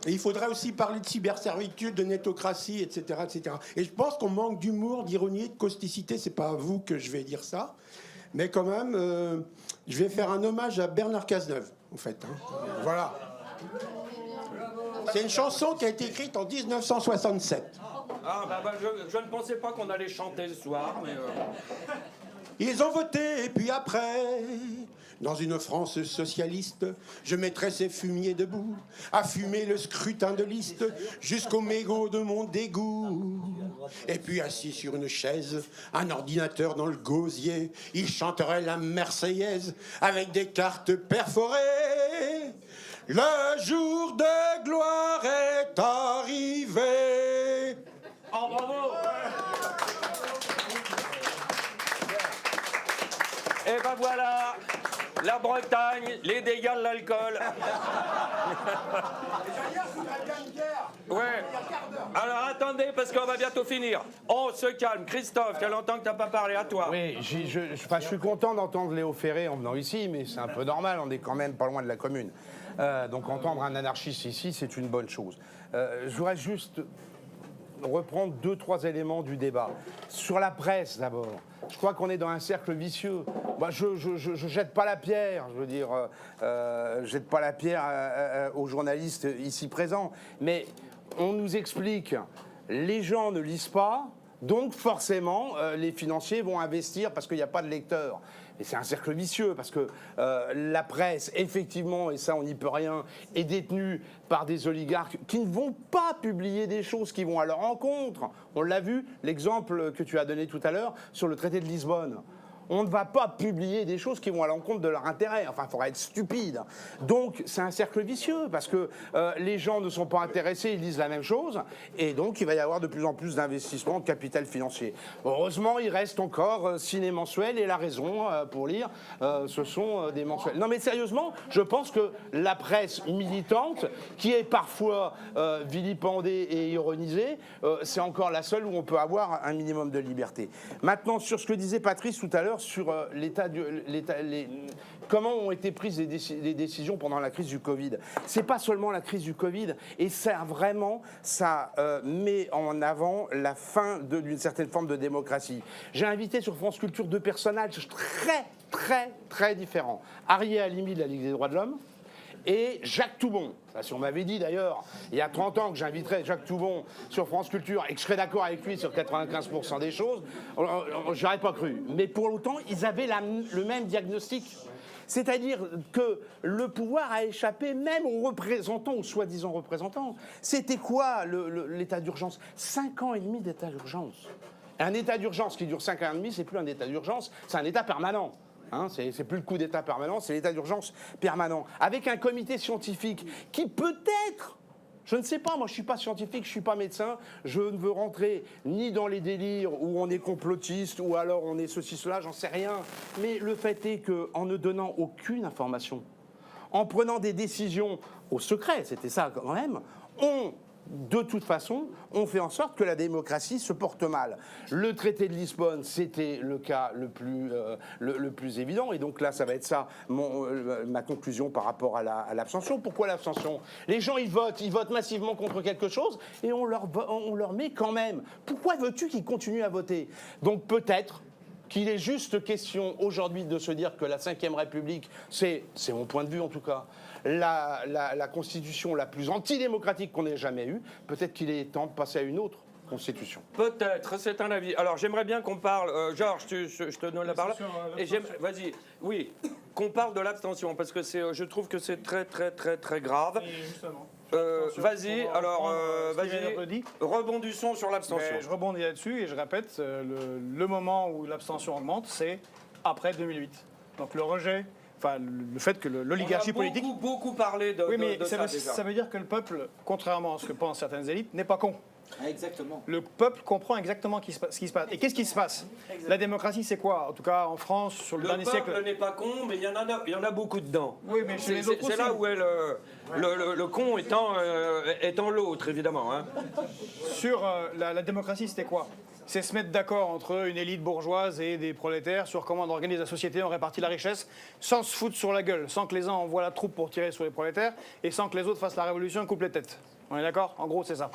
Et il faudrait aussi parler de cyberservitude, de netocratie, etc., etc. Et je pense qu'on manque d'humour, d'ironie, de causticité. C'est pas à vous que je vais dire ça, mais quand même, je vais faire un hommage à Bernard Cazeneuve, en fait. Hein. Voilà. C'est une chanson qui a été écrite en 1967. Ah, je ne pensais pas qu'on allait chanter ce soir, mais... Ils ont voté, et puis après, dans une France socialiste, je mettrai ces fumiers debout, à fumer le scrutin de liste, jusqu'au mégot de mon dégoût. Et puis assis sur une chaise, un ordinateur dans le gosier, il chanterait la Marseillaise avec des cartes perforées. Le jour de gloire est arrivé. Oh, bravo! Et ben voilà, la Bretagne, les dégâts de l'alcool. Ouais. Alors attendez, parce qu'on va bientôt finir. On se calme. Christophe, quel longtemps que tu n'as pas parlé, à toi. Oui, je suis content d'entendre Léo Ferré en venant ici, mais c'est un peu normal, on est quand même pas loin de la commune. Donc entendre un anarchiste ici, c'est une bonne chose. Je voudrais juste reprendre 2-3 éléments du débat. Sur la presse, d'abord. Je crois qu'on est dans un cercle vicieux. Moi, je jette pas la pierre, je veux dire, je jette pas la pierre aux journalistes ici présents, mais on nous explique, les gens ne lisent pas, donc forcément, les financiers vont investir parce qu'il n'y a pas de lecteurs. Et c'est un cercle vicieux parce que la presse, effectivement, et ça on n'y peut rien, est détenue par des oligarques qui ne vont pas publier des choses qui vont à leur encontre. On l'a vu, l'exemple que tu as donné tout à l'heure sur le traité de Lisbonne. On ne va pas publier des choses qui vont à l'encontre de leur intérêt. Enfin, il faudrait être stupide. Donc, c'est un cercle vicieux, parce que les gens ne sont pas intéressés, ils lisent la même chose, et donc il va y avoir de plus en plus d'investissements de capital financier. Heureusement, il reste encore Ciné Mensuel, et La Raison, pour lire, ce sont des mensuels. Non, mais sérieusement, je pense que la presse militante, qui est parfois vilipendée et ironisée, c'est encore la seule où on peut avoir un minimum de liberté. Maintenant, sur ce que disait Patrice tout à l'heure, sur comment ont été prises les décisions pendant la crise du Covid. C'est pas seulement la crise du Covid, et ça vraiment, ça met en avant la fin d'une certaine forme de démocratie. J'ai invité sur France Culture 2 personnages très différents. Arié Halimi de la Ligue des droits de l'homme, et Jacques Toubon. Si on m'avait dit d'ailleurs, il y a 30 ans que j'inviterais Jacques Toubon sur France Culture et que je serais d'accord avec lui sur 95% des choses, j'aurais pas cru. Mais pour autant, ils avaient le même diagnostic. C'est-à-dire que le pouvoir a échappé même aux représentants, aux soi-disant représentants. C'était quoi l'état d'urgence? 5 ans et demi d'état d'urgence. Un état d'urgence qui dure 5 ans et demi, c'est plus un état d'urgence, c'est un état permanent. Hein, c'est plus le coup d'état permanent, c'est l'état d'urgence permanent. Avec un comité scientifique qui peut-être, je ne sais pas, moi je ne suis pas scientifique, je ne suis pas médecin, je ne veux rentrer ni dans les délires où on est complotiste ou alors on est ceci, cela, j'en sais rien. Mais le fait est qu'en ne donnant aucune information, en prenant des décisions au secret, c'était ça quand même, de toute façon, on fait en sorte que la démocratie se porte mal. Le traité de Lisbonne, c'était le cas le plus évident. Et donc là, ça va être ça, ma conclusion par rapport à l'abstention. Pourquoi l'abstention? Les gens, ils votent massivement contre quelque chose et on leur met quand même. Pourquoi veux-tu qu'ils continuent à voter? Donc peut-être qu'il est juste question aujourd'hui de se dire que la Ve République, c'est mon point de vue en tout cas, la constitution la plus antidémocratique qu'on ait jamais eue. Peut-être qu'il est temps de passer à une autre constitution. Peut-être, c'est un avis. Alors j'aimerais bien qu'on parle, Georges, je te donne la parole. Et vas-y, oui, qu'on parle de l'abstention, parce que je trouve que c'est très grave. Et justement. Vas-y, alors, rebondissons sur l'abstention. Je rebondis là-dessus et je répète, le moment où l'abstention augmente, c'est après 2008. Donc le rejet, enfin le fait que l'oligarchie politique... On a beaucoup parlé de, oui, mais de ça déjà. Ça veut dire que le peuple, contrairement à ce que pensent certaines élites, n'est pas con. Exactement. Le peuple comprend exactement ce qui se passe. Et qu'est-ce qui se passe? La démocratie, c'est quoi? En tout cas, en France, sur le dernier siècle... Le peuple n'est pas con, mais il y en a beaucoup dedans. Oui, mais chez les autres aussi. C'est là où est le con étant l'autre, évidemment. Hein. Sur la démocratie, c'était quoi? C'est se mettre d'accord entre une élite bourgeoise et des prolétaires sur comment on organise la société, on répartit la richesse, sans se foutre sur la gueule, sans que les uns envoient la troupe pour tirer sur les prolétaires, et sans que les autres fassent la révolution et coupent les têtes. On est d'accord? En gros, c'est ça.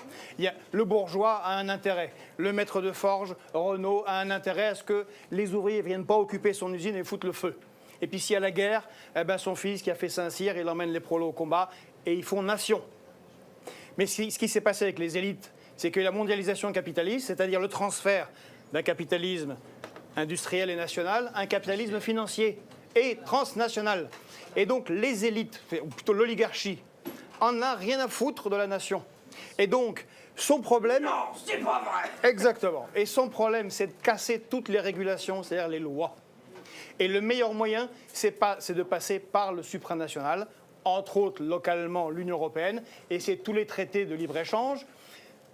Le bourgeois a un intérêt. Le maître de forge, Renault, a un intérêt à ce que les ouvriers ne viennent pas occuper son usine et foutent le feu. Et puis s'il y a la guerre, eh ben, son fils qui a fait Saint-Cyr, il emmène les prolos au combat, et ils font nation. Mais ce qui s'est passé avec les élites, c'est que la mondialisation capitaliste, c'est-à-dire le transfert d'un capitalisme industriel et national à un capitalisme financier et transnational. Et donc les élites, ou plutôt l'oligarchie, en a rien à foutre de la nation. Et donc, son problème... Non, c'est pas vrai! Exactement. Et son problème, c'est de casser toutes les régulations, c'est-à-dire les lois. Et le meilleur moyen, c'est de passer par le supranational, entre autres localement l'Union européenne, et c'est tous les traités de libre-échange,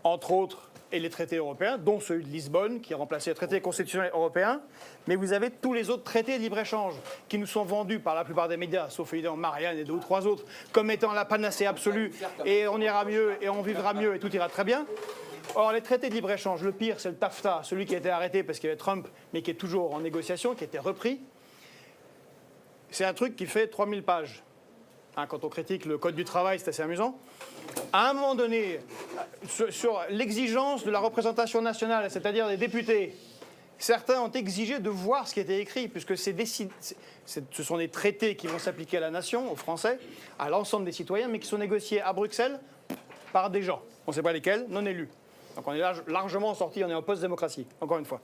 entre autres, et les traités européens, dont celui de Lisbonne, qui a remplacé le traité constitutionnel européen, mais vous avez tous les autres traités de libre-échange qui nous sont vendus par la plupart des médias, sauf évidemment Marianne et 2 ou 3 autres, comme étant la panacée absolue, et on ira mieux, et on vivra mieux, et tout ira très bien. Or, les traités de libre-échange, le pire, c'est le TAFTA, celui qui a été arrêté parce qu'il y avait Trump, mais qui est toujours en négociation, qui a été repris. C'est un truc qui fait 3000 pages. Hein, quand on critique le Code du travail, c'est assez amusant. À un moment donné, sur l'exigence de la représentation nationale, c'est-à-dire des députés, certains ont exigé de voir ce qui était écrit, puisque ce sont des traités qui vont s'appliquer à la nation, aux Français, à l'ensemble des citoyens, mais qui sont négociés à Bruxelles par des gens, on ne sait pas lesquels, non élus. Donc on est largement sorti, on est en post-démocratie, encore une fois.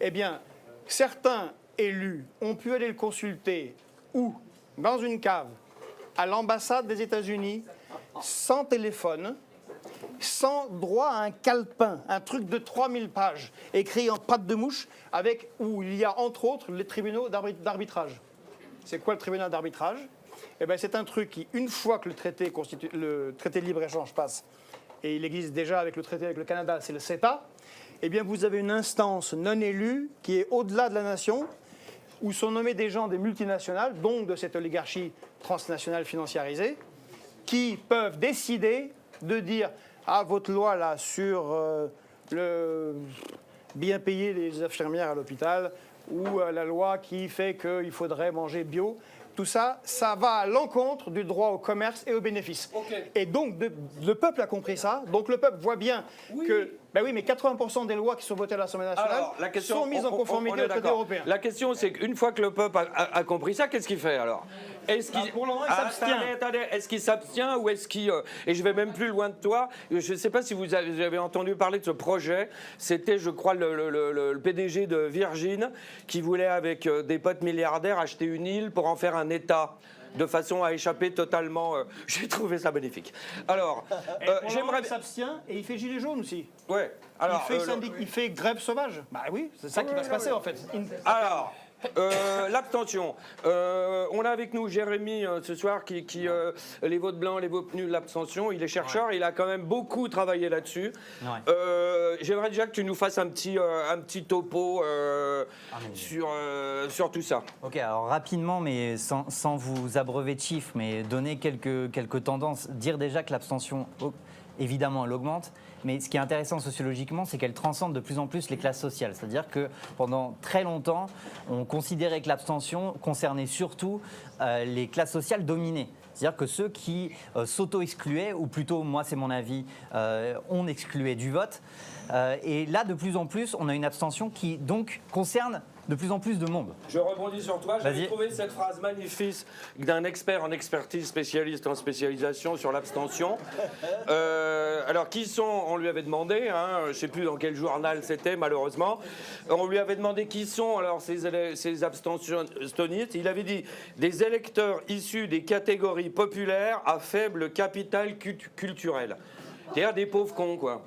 Eh bien, certains élus ont pu aller le consulter ou dans une cave, à l'ambassade des États-Unis, sans téléphone, sans droit à un calepin, un truc de 3000 pages, écrit en patte de mouche, où il y a entre autres les tribunaux d'arbitrage. C'est quoi le tribunal d'arbitrage? Eh bien, c'est un truc qui, une fois que le traité de libre-échange passe, et il existe déjà avec le traité avec le Canada, c'est le CETA, eh bien, vous avez une instance non élue qui est au-delà de la nation, où sont nommés des gens des multinationales, donc de cette oligarchie transnationale financiarisée, qui peuvent décider de dire « Ah, votre loi là sur le bien payer les infirmières à l'hôpital ou la loi qui fait qu'il faudrait manger bio », tout ça, ça va à l'encontre du droit au commerce et aux bénéfices. Okay. Et donc, le peuple a compris ça. Donc, le peuple voit bien que... Ben oui, mais 80% des lois qui sont votées à l'Assemblée nationale sont mises en conformité au traité européen. La question, c'est qu'une fois que le peuple a compris ça, qu'est-ce qu'il fait alors? Est-ce qu'il pour le moment, il s'abstient. Attendez, est-ce qu'il s'abstient ou est-ce qu'il... et je vais même plus loin de toi. Je ne sais pas si vous avez entendu parler de ce projet. C'était, je crois, le PDG de Virgin qui voulait, avec des potes milliardaires, acheter une île pour en faire un État, de façon à échapper totalement. J'ai trouvé ça magnifique. Alors, j'aimerais. Il s'abstient et il fait gilet jaune aussi. Ouais. Alors, il fait grève sauvage. Bah oui, c'est ça qui va se passer en fait. Alors. L'abstention. On a avec nous Jérémy ce soir qui les votes blancs, les votes nuls, l'abstention. Il est chercheur, il a quand même beaucoup travaillé là-dessus. Ouais. J'aimerais déjà que tu nous fasses un petit topo sur tout ça. Ok, alors rapidement, mais sans vous abreuver de chiffres, mais donner quelques tendances. Dire déjà que l'abstention, évidemment, elle augmente. Mais ce qui est intéressant sociologiquement, c'est qu'elle transcende de plus en plus les classes sociales. C'est-à-dire que pendant très longtemps, on considérait que l'abstention concernait surtout les classes sociales dominées. C'est-à-dire que ceux qui s'auto-excluaient, ou plutôt, moi c'est mon avis, on excluait du vote. Et là, de plus en plus, on a une abstention qui donc concerne de plus en plus de monde. Je rebondis sur toi. J'avais trouvé cette phrase magnifique d'un expert en expertise, spécialiste en spécialisation sur l'abstention. Alors, qui sont, on lui avait demandé, hein, je ne sais plus dans quel journal c'était, malheureusement, on lui avait demandé qui sont alors ces abstentionnistes. Il avait dit des électeurs issus des catégories populaires à faible capital culturel. C'est-à-dire des pauvres cons, quoi.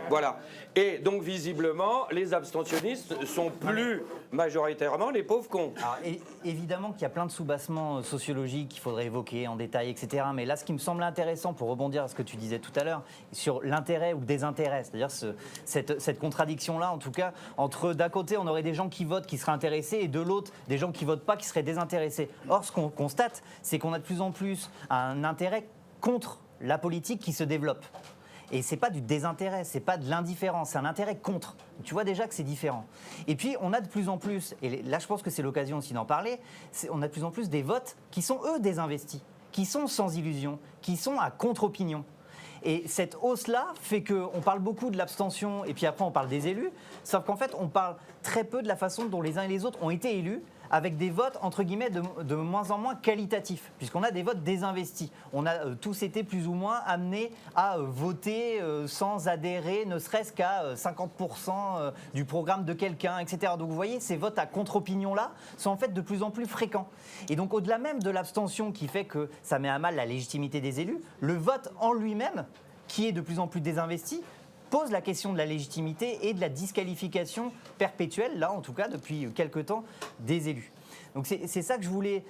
Voilà. Et donc, visiblement, les abstentionnistes sont plus majoritairement les pauvres cons. Alors, évidemment qu'il y a plein de soubassements sociologiques qu'il faudrait évoquer en détail, etc. Mais là, ce qui me semble intéressant, pour rebondir à ce que tu disais tout à l'heure, sur l'intérêt ou le désintérêt, c'est-à-dire cette contradiction-là, en tout cas, entre d'un côté, on aurait des gens qui votent, qui seraient intéressés, et de l'autre, des gens qui votent pas, qui seraient désintéressés. Or, ce qu'on constate, c'est qu'on a de plus en plus un intérêt contre la politique qui se développe. Et c'est pas du désintérêt, c'est pas de l'indifférence, c'est un intérêt contre. Tu vois déjà que c'est différent. Et puis on a de plus en plus, et là je pense que c'est l'occasion aussi d'en parler, on a de plus en plus des votes qui sont eux désinvestis, qui sont sans illusion, qui sont à contre-opinion. Et cette hausse-là fait qu'on parle beaucoup de l'abstention et puis après on parle des élus, sauf qu'en fait on parle très peu de la façon dont les uns et les autres ont été élus, avec des votes, entre guillemets, de moins en moins qualitatifs, puisqu'on a des votes désinvestis. On a tous été plus ou moins amenés à voter sans adhérer, ne serait-ce qu'à 50% du programme de quelqu'un, etc. Donc vous voyez, ces votes à contre-opinion-là sont en fait de plus en plus fréquents. Et donc au-delà même de l'abstention qui fait que ça met à mal la légitimité des élus, le vote en lui-même, qui est de plus en plus désinvesti, pose la question de la légitimité et de la disqualification perpétuelle, là en tout cas depuis quelque temps, des élus. Donc c'est ça que je voulais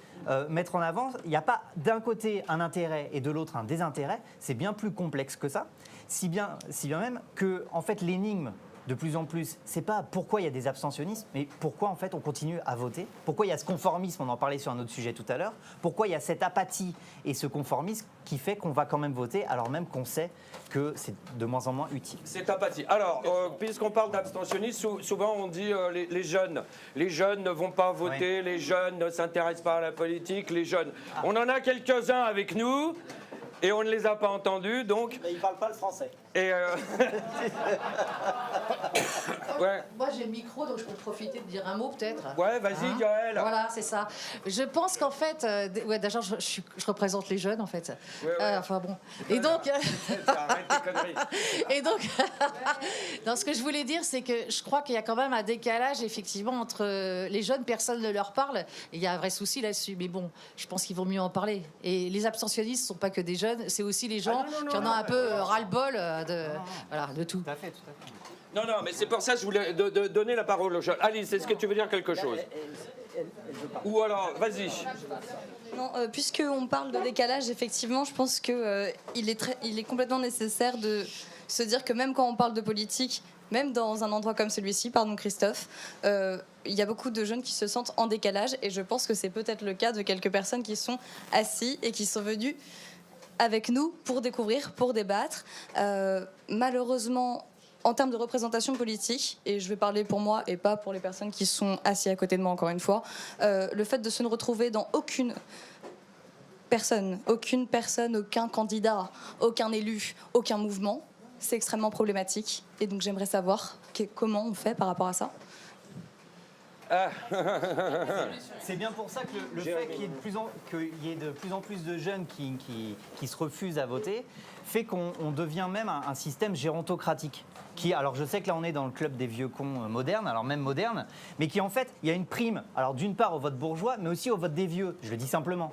mettre en avant. Il n'y a pas d'un côté un intérêt et de l'autre un désintérêt, c'est bien plus complexe que ça, si bien même que en fait, l'énigme de plus en plus, c'est pas pourquoi il y a des abstentionnistes, mais pourquoi en fait on continue à voter, pourquoi il y a ce conformisme, on en parlait sur un autre sujet tout à l'heure, pourquoi il y a cette apathie et ce conformisme qui fait qu'on va quand même voter alors même qu'on sait que c'est de moins en moins utile. C'est apathie. Alors, puisqu'on parle d'abstentionnisme, souvent on dit les jeunes ne vont pas voter, Oui. les jeunes ne s'intéressent pas à la politique, les jeunes. On en a quelques-uns avec nous. Et on ne les a pas entendus, donc... Mais ils ne parlent pas le français. Et ouais. Moi, j'ai le micro, donc je peux profiter de dire un mot, peut-être. Ouais, vas-y, Gaëlle. Voilà, c'est ça. Je pense qu'en fait... ouais, d'ailleurs, je représente les jeunes, en fait. Ouais, ouais. Enfin, bon. Et donc... Arrête tes conneries. Et donc, non, ce que je voulais dire, c'est que je crois qu'il y a quand même un décalage, effectivement, entre les jeunes, personne ne leur parle. Et il y a un vrai souci là-dessus. Mais bon, je pense qu'il vaut mieux en parler. Et les abstentionnistes ne sont pas que des jeunes, c'est aussi les gens qui en ont un peu ras-le-bol de tout. Tout à fait, tout à fait. Non, non, mais c'est pour ça que je voulais donner la parole aux jeunes. Alice, est-ce que tu veux dire quelque chose? Ou alors, vas-y. Non, puisqu'on parle de décalage, effectivement, je pense qu'il est complètement nécessaire de se dire que même quand on parle de politique, même dans un endroit comme celui-ci, pardon Christophe, il y a beaucoup de jeunes qui se sentent en décalage et je pense que c'est peut-être le cas de quelques personnes qui sont assis et qui sont venues avec nous pour découvrir, pour débattre. Malheureusement, en termes de représentation politique, et je vais parler pour moi et pas pour les personnes qui sont assises à côté de moi, encore une fois, le fait de se retrouver dans aucune personne, aucun candidat, aucun élu, aucun mouvement, c'est extrêmement problématique. Et donc j'aimerais savoir comment on fait par rapport à ça. C'est bien pour ça que le fait qu'il y ait de plus en plus de jeunes qui se refusent à voter fait qu'on devient même un système gérontocratique. Alors je sais que là on est dans le club des vieux cons modernes, alors même modernes, mais qui en fait, il y a une prime, alors d'une part au vote bourgeois, mais aussi au vote des vieux, je le dis simplement.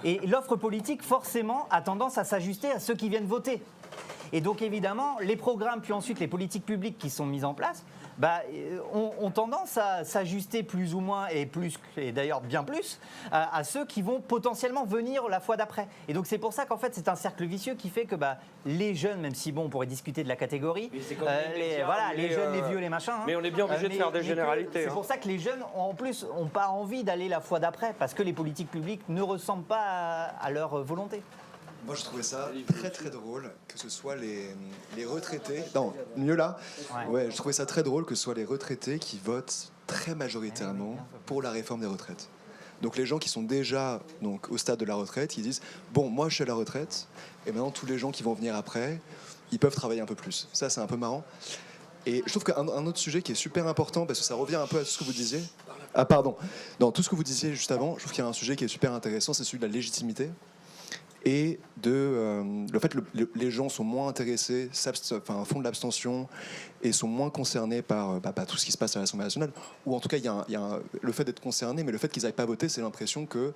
Et l'offre politique forcément a tendance à s'ajuster à ceux qui viennent voter. Et donc évidemment, les programmes, puis ensuite les politiques publiques qui sont mises en place, ont tendance à s'ajuster plus ou moins, et d'ailleurs bien plus, à ceux qui vont potentiellement venir la fois d'après. Et donc c'est pour ça qu'en fait c'est un cercle vicieux qui fait que les jeunes, même si on pourrait discuter de la catégorie, les jeunes, les vieux, les machins. Mais on est bien obligé de faire des généralités. C'est pour ça que les jeunes, en plus, n'ont pas envie d'aller la fois d'après, parce que les politiques publiques ne ressemblent pas à leur volonté. Moi, je trouvais ça très très drôle que ce soit les retraités. Non, mieux là. Ouais, je trouvais ça très drôle que ce soit les retraités qui votent très majoritairement pour la réforme des retraites. Donc les gens qui sont déjà au stade de la retraite, ils disent bon, moi je suis à la retraite et maintenant tous les gens qui vont venir après, ils peuvent travailler un peu plus. Ça, c'est un peu marrant. Et je trouve qu'un autre sujet qui est super important, parce que ça revient un peu à tout ce que vous disiez. Ah pardon. Dans tout ce que vous disiez juste avant, je trouve qu'il y a un sujet qui est super intéressant, c'est celui de la légitimité. Et le fait que les gens sont moins intéressés, font de l'abstention et sont moins concernés par tout ce qui se passe à l'Assemblée nationale. Ou en tout cas, il y a le fait d'être concerné, mais le fait qu'ils n'aillent pas voter, c'est l'impression que,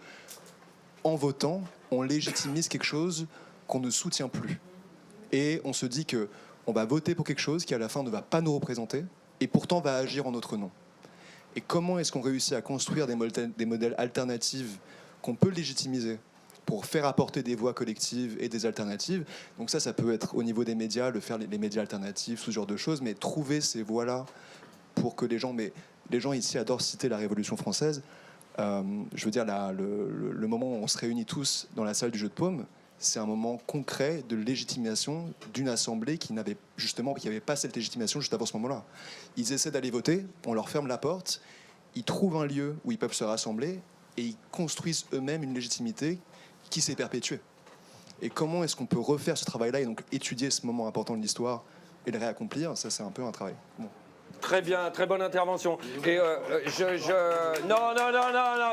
en votant, on légitimise quelque chose qu'on ne soutient plus. Et on se dit que on va voter pour quelque chose qui, à la fin, ne va pas nous représenter et pourtant va agir en notre nom. Et comment est-ce qu'on réussit à construire des modèles alternatifs qu'on peut légitimiser pour faire apporter des voix collectives et des alternatives? Donc ça peut être au niveau des médias, le faire les médias alternatifs, ce genre de choses, mais trouver ces voies-là pour que les gens ici adorent citer la Révolution française. Je veux dire, le moment où on se réunit tous dans la salle du jeu de paume, c'est un moment concret de légitimation d'une assemblée qui n'avait pas cette légitimation juste avant ce moment-là. Ils essaient d'aller voter, on leur ferme la porte, ils trouvent un lieu où ils peuvent se rassembler et ils construisent eux-mêmes une légitimité qui s'est perpétuée. Et comment est-ce qu'on peut refaire ce travail-là et donc étudier ce moment important de l'histoire et le réaccomplir? Ça, c'est un peu un travail. Bon. Très bien, très bonne intervention. Et non,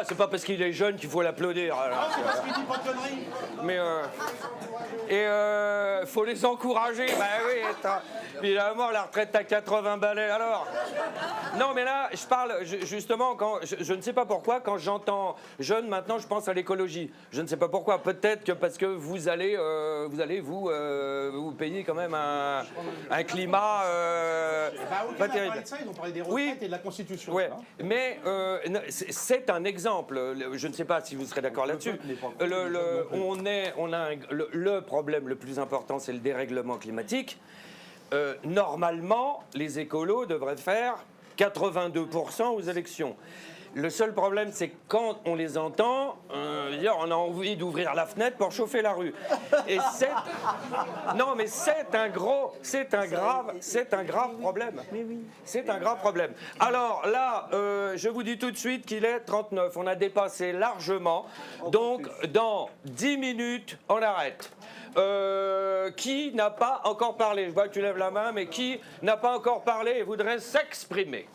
c'est pas parce qu'il est jeune qu'il faut l'applaudir. Non, c'est parce qu'il dit pas de conneries. Mais faut les encourager. Bah oui, évidemment, la retraite à 80 balais. Alors, non, mais là, je parle justement quand je ne sais pas pourquoi quand j'entends jeune maintenant, je pense à l'écologie. Je ne sais pas pourquoi. Peut-être que parce que vous allez vous payer quand même un climat pas terrible. Ils ont parlé des retraites et de la Constitution. Ouais. Mais c'est un exemple. Je ne sais pas si vous serez d'accord là-dessus. Le problème le plus important, c'est le dérèglement climatique. normalement, les écolos devraient faire 82% aux élections. Le seul problème, c'est que quand on les entend, on a envie d'ouvrir la fenêtre pour chauffer la rue. Et non, mais c'est un grave problème. C'est un grave problème. Alors là, je vous dis tout de suite qu'il est 39. On a dépassé largement. Donc, dans 10 minutes, on arrête. Qui n'a pas encore parlé? Je vois que tu lèves la main, mais qui n'a pas encore parlé et voudrait s'exprimer?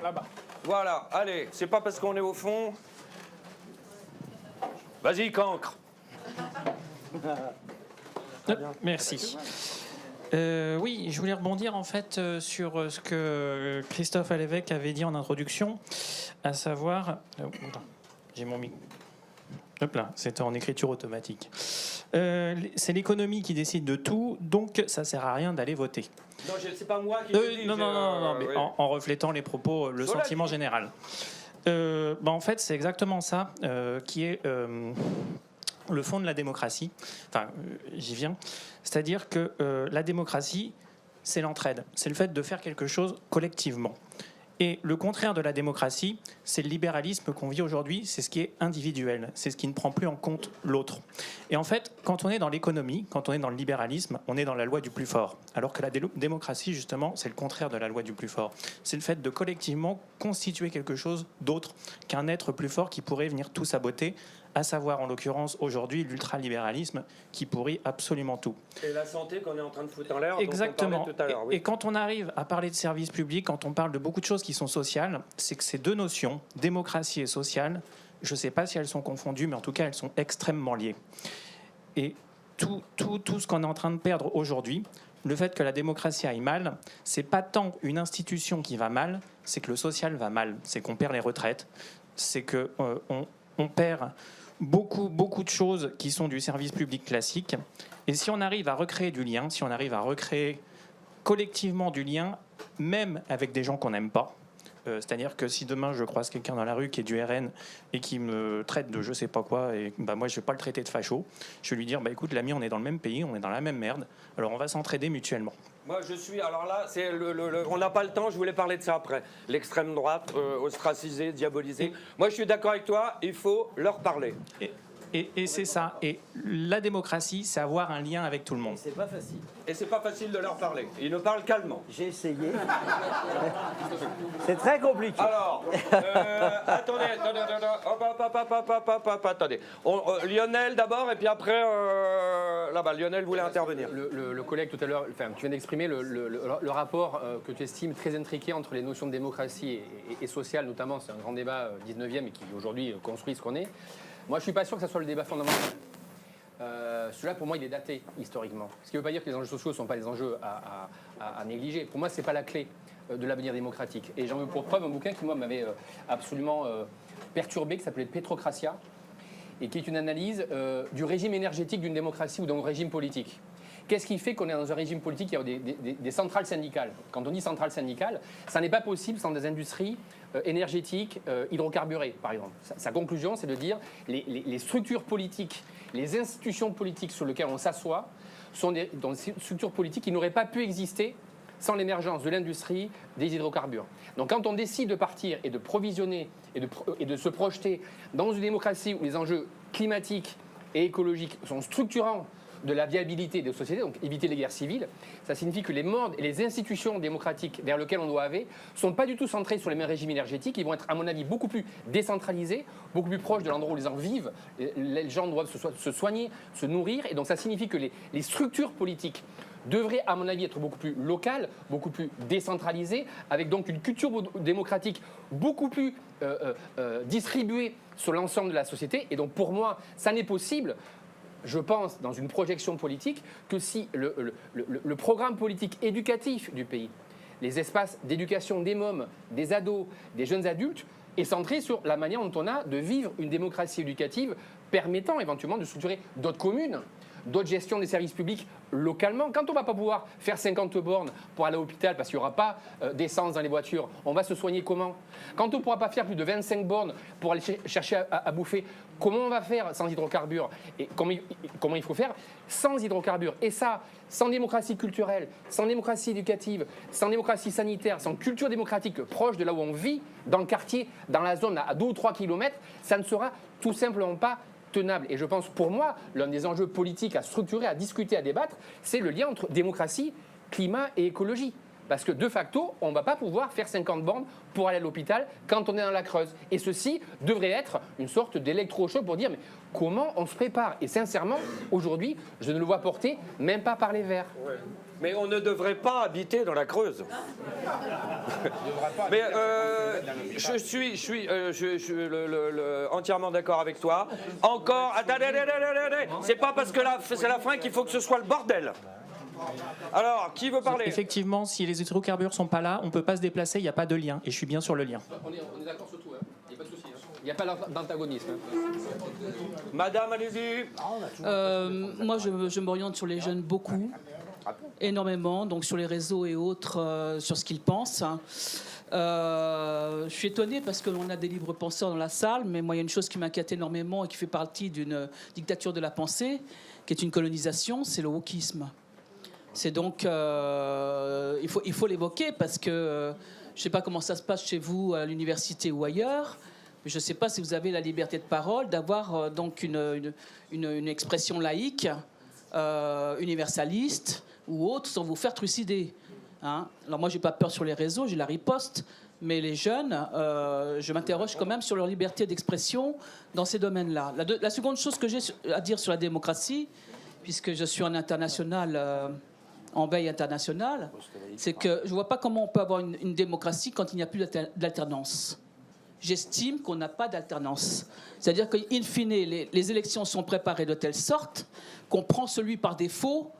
Là-bas. Voilà, allez, c'est pas parce qu'on est au fond. Vas-y, cancre. Merci. Oui, je voulais rebondir en fait sur ce que Christophe Alévèque avait dit en introduction, à savoir... j'ai mon micro. Hop là, c'était en écriture automatique. C'est l'économie qui décide de tout, donc ça sert à rien d'aller voter. Non, c'est pas moi qui le dis. Non, mais oui. en reflétant les propos, le sentiment général. En fait, c'est exactement ça qui est le fond de la démocratie. Enfin, j'y viens. C'est-à-dire que la démocratie, c'est l'entraide. C'est le fait de faire quelque chose collectivement. Et le contraire de la démocratie, c'est le libéralisme qu'on vit aujourd'hui, c'est ce qui est individuel, c'est ce qui ne prend plus en compte l'autre. Et en fait, quand on est dans l'économie, quand on est dans le libéralisme, on est dans la loi du plus fort. Alors que la démocratie, justement, c'est le contraire de la loi du plus fort. C'est le fait de collectivement constituer quelque chose d'autre qu'un être plus fort qui pourrait venir tout saboter, à savoir en l'occurrence aujourd'hui l'ultralibéralisme qui pourrit absolument tout. Et la santé qu'on est en train de foutre en l'air. Exactement. Dont on parlait tout à l'heure, oui. Et quand on arrive à parler de services publics, quand on parle de beaucoup de choses qui sont sociales, c'est que ces deux notions, démocratie et sociale, je ne sais pas si elles sont confondues, mais en tout cas elles sont extrêmement liées. Et tout ce qu'on est en train de perdre aujourd'hui, le fait que la démocratie aille mal, c'est pas tant une institution qui va mal, c'est que le social va mal, c'est qu'on perd les retraites, c'est que on perd beaucoup de choses qui sont du service public classique. Et si on arrive à recréer du lien, si on arrive à recréer collectivement du lien, même avec des gens qu'on n'aime pas, c'est-à-dire que si demain je croise quelqu'un dans la rue qui est du RN et qui me traite de je sais pas quoi, et moi je vais pas le traiter de facho, je vais lui dire écoute l'ami, on est dans le même pays, on est dans la même merde, alors on va s'entraider mutuellement. Moi, je suis... Alors là, c'est on n'a pas le temps, je voulais parler de ça après. L'extrême droite, ostracisée, diabolisée. Moi, je suis d'accord avec toi, il faut leur parler. Et c'est ça. Et la démocratie, c'est avoir un lien avec tout le monde. C'est pas facile. Et c'est pas facile de leur parler. Ils ne parlent calmement. J'ai essayé. C'est très compliqué. Alors, attendez. Lionel d'abord, et puis après, là-bas, Lionel voulait intervenir. Le collègue tout à l'heure, enfin, tu viens d'exprimer le rapport que tu estimes très intriqué entre les notions de démocratie et sociale, notamment. C'est un grand débat 19e et qui aujourd'hui construit ce qu'on est. Moi, je ne suis pas sûr que ça soit le débat fondamental. Celui-là, pour moi, il est daté historiquement. Ce qui ne veut pas dire que les enjeux sociaux ne sont pas des enjeux à négliger. Pour moi, ce n'est pas la clé de l'avenir démocratique. Et j'en veux pour preuve un bouquin qui, moi, m'avait absolument perturbé, qui s'appelait Petrocratia, et qui est une analyse du régime énergétique d'une démocratie ou d'un régime politique. Qu'est-ce qui fait qu'on est dans un régime politique qui a des centrales syndicales? Quand on dit centrales syndicales, ça n'est pas possible sans des industries énergétiques hydrocarburées, par exemple. Sa conclusion, c'est de dire les structures politiques, les institutions politiques sur lesquelles on s'assoit sont des structures politiques qui n'auraient pas pu exister sans l'émergence de l'industrie des hydrocarbures. Donc quand on décide de partir et de provisionner et de se projeter dans une démocratie où les enjeux climatiques et écologiques sont structurants de la viabilité des sociétés, donc éviter les guerres civiles, ça signifie que les modes et les institutions démocratiques vers lesquelles on doit aller ne sont pas du tout centrés sur les mêmes régimes énergétiques. Ils vont être, à mon avis, beaucoup plus décentralisés, beaucoup plus proches de l'endroit où les gens vivent. Les gens doivent se soigner, se nourrir. Et donc ça signifie que les structures politiques devraient, à mon avis, être beaucoup plus locales, beaucoup plus décentralisées, avec donc une culture démocratique beaucoup plus distribuée sur l'ensemble de la société. Et donc pour moi, ça n'est possible, je pense, dans une projection politique, que si le programme politique éducatif du pays, les espaces d'éducation des mômes, des ados, des jeunes adultes, est centré sur la manière dont on a de vivre une démocratie éducative permettant éventuellement de structurer d'autres communes, d'autres gestions des services publics localement. Quand on ne va pas pouvoir faire 50 bornes pour aller à l'hôpital parce qu'il n'y aura pas d'essence dans les voitures, on va se soigner comment? Quand on ne pourra pas faire plus de 25 bornes pour aller chercher à bouffer comment on va faire sans hydrocarbures et comment il faut faire sans hydrocarbures. Et ça, sans démocratie culturelle, sans démocratie éducative, sans démocratie sanitaire, sans culture démocratique proche de là où on vit, dans le quartier, dans la zone à 2 ou 3 kilomètres, ça ne sera tout simplement pas tenable. Et je pense, pour moi, l'un des enjeux politiques à structurer, à discuter, à débattre, c'est le lien entre démocratie, climat et écologie. Parce que de facto, on ne va pas pouvoir faire 50 bornes pour aller à l'hôpital quand on est dans la Creuse. Et ceci devrait être une sorte d'électrochoc pour dire mais comment on se prépare. Et sincèrement, aujourd'hui, je ne le vois porter même pas par les Verts. Ouais. Mais on ne devrait pas habiter dans la Creuse. Mais je suis entièrement d'accord avec toi. Encore, attendez, c'est pas parce que c'est la fin qu'il faut que ce soit le bordel. Alors, qui veut parler? Effectivement, si les hydrocarbures sont pas là, on peut pas se déplacer, il n'y a pas de lien. Et je suis bien sur le lien. On est d'accord sur tout, hein. Il n'y a pas de souci. Il n'y a pas d'antagonisme. Madame, allez-y. Moi, je m'oriente sur les jeunes beaucoup, énormément, donc sur les réseaux et autres, sur ce qu'ils pensent. Je suis étonnée parce que l'on a des libres penseurs dans la salle, mais moi, il y a une chose qui m'inquiète énormément et qui fait partie d'une dictature de la pensée, qui est une colonisation, c'est le wokisme. C'est donc, il faut l'évoquer parce que je ne sais pas comment ça se passe chez vous à l'université ou ailleurs, mais je ne sais pas si vous avez la liberté de parole d'avoir donc une expression laïque, universaliste ou autre sans vous faire trucider. Hein. Alors moi, j'ai pas peur sur les réseaux, j'ai la riposte, mais les jeunes, je m'interroge quand même sur leur liberté d'expression dans ces domaines-là. La seconde chose que j'ai à dire sur la démocratie, puisque je suis en international... en veille internationale, c'est que je ne vois pas comment on peut avoir une démocratie quand il n'y a plus d'alternance. J'estime qu'on n'a pas d'alternance. C'est-à-dire qu'in fine, les élections sont préparées de telle sorte qu'on prend celui par défaut.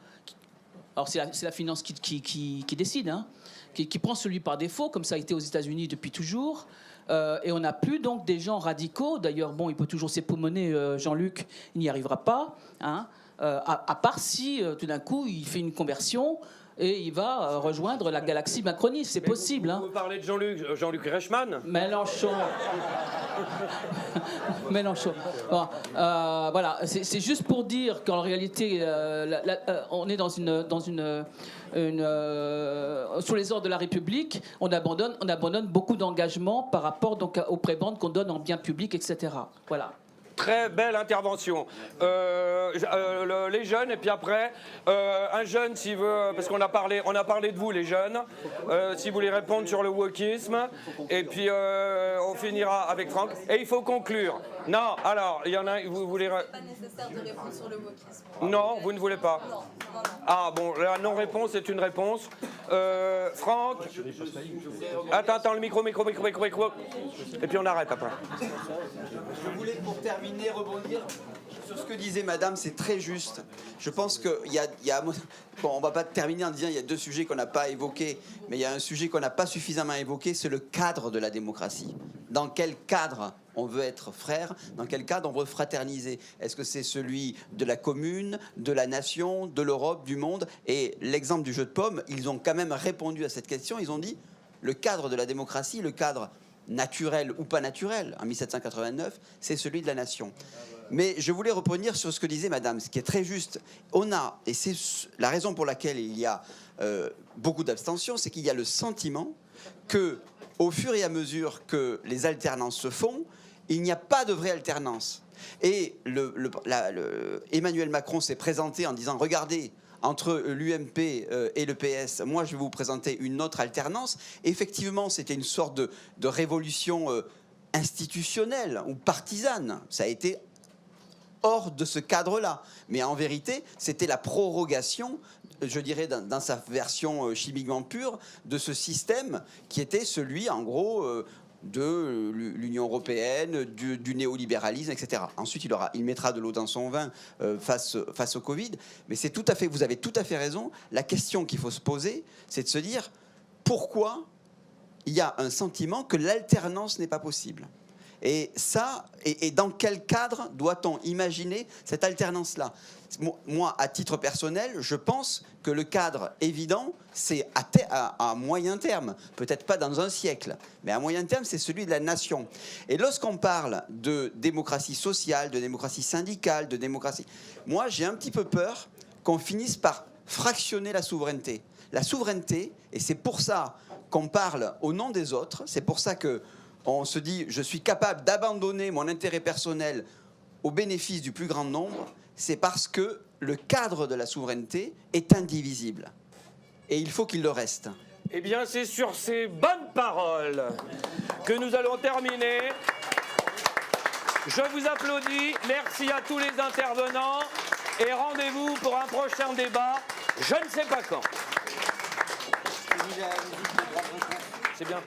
Alors c'est la finance qui décide, hein, qui prend celui par défaut, comme ça a été aux États-Unis depuis toujours. Et on n'a plus donc des gens radicaux. D'ailleurs, bon, il peut toujours s'époumoner, Jean-Luc, il n'y arrivera pas, hein. À part si tout d'un coup il fait une conversion et il va rejoindre la galaxie macroniste, c'est possible. Vous parlez de Jean-Luc Reichmann? Mélenchon. Mélenchon. Bon, voilà, c'est juste pour dire qu'en réalité, on est sous les ordres de la République, on abandonne beaucoup d'engagements par rapport donc aux prébendes qu'on donne en biens publics, etc. Voilà. Très belle intervention. Les jeunes, et puis après, un jeune, s'il veut, parce qu'on a parlé de vous, les jeunes, si vous voulez répondre sur le wokisme, et puis on finira avec Franck. Et il faut conclure. Non, alors, il y en a, vous voulez... C'est pas nécessaire de répondre sur le wokisme. Non, vous ne voulez pas? Non. Ah bon, la non-réponse est une réponse. Franck, attends, le micro. Et puis on arrête après. Je voulais, pour terminer, rebondir sur ce que disait Madame, c'est très juste. Je pense qu'il y a bon, on ne va pas terminer en disant qu'il y a 2 sujets qu'on n'a pas évoqués, mais il y a un sujet qu'on n'a pas suffisamment évoqué, c'est le cadre de la démocratie. Dans quel cadre on veut être frère? Dans quel cadre on veut fraterniser? Est-ce que c'est celui de la commune, de la nation, de l'Europe, du monde? Et l'exemple du jeu de pommes, ils ont quand même répondu à cette question. Ils ont dit le cadre de la démocratie, le cadre naturel ou pas naturel, en 1789, c'est celui de la nation. Mais je voulais revenir sur ce que disait Madame, ce qui est très juste. On a, et c'est la raison pour laquelle il y a beaucoup d'abstention, c'est qu'il y a le sentiment que, au fur et à mesure que les alternances se font, il n'y a pas de vraie alternance. Et Emmanuel Macron s'est présenté en disant « Regardez, entre l'UMP et le PS, moi je vais vous présenter une autre alternance ». Effectivement, c'était une sorte de révolution institutionnelle ou partisane. Ça a été hors de ce cadre-là. Mais en vérité, c'était la prorogation, je dirais dans sa version chimiquement pure, de ce système qui était celui, en gros, de l'Union européenne, du néolibéralisme, etc. Ensuite, il mettra de l'eau dans son vin face au Covid. Mais c'est tout à fait, vous avez tout à fait raison. La question qu'il faut se poser, c'est de se dire pourquoi il y a un sentiment que l'alternance n'est pas possible. Et ça, et dans quel cadre doit-on imaginer cette alternance-là? Moi, à titre personnel, je pense que le cadre évident, c'est à moyen terme, peut-être pas dans un siècle, mais à moyen terme, c'est celui de la nation. Et lorsqu'on parle de démocratie sociale, de démocratie syndicale, de démocratie... Moi, j'ai un petit peu peur qu'on finisse par fractionner la souveraineté. La souveraineté, et c'est pour ça qu'on parle au nom des autres, c'est pour ça qu'on se dit « je suis capable d'abandonner mon intérêt personnel au bénéfice du plus grand nombre », c'est parce que le cadre de la souveraineté est indivisible. Et il faut qu'il le reste. Eh bien, c'est sur ces bonnes paroles que nous allons terminer. Je vous applaudis. Merci à tous les intervenants. Et rendez-vous pour un prochain débat, je ne sais pas quand. C'est bien.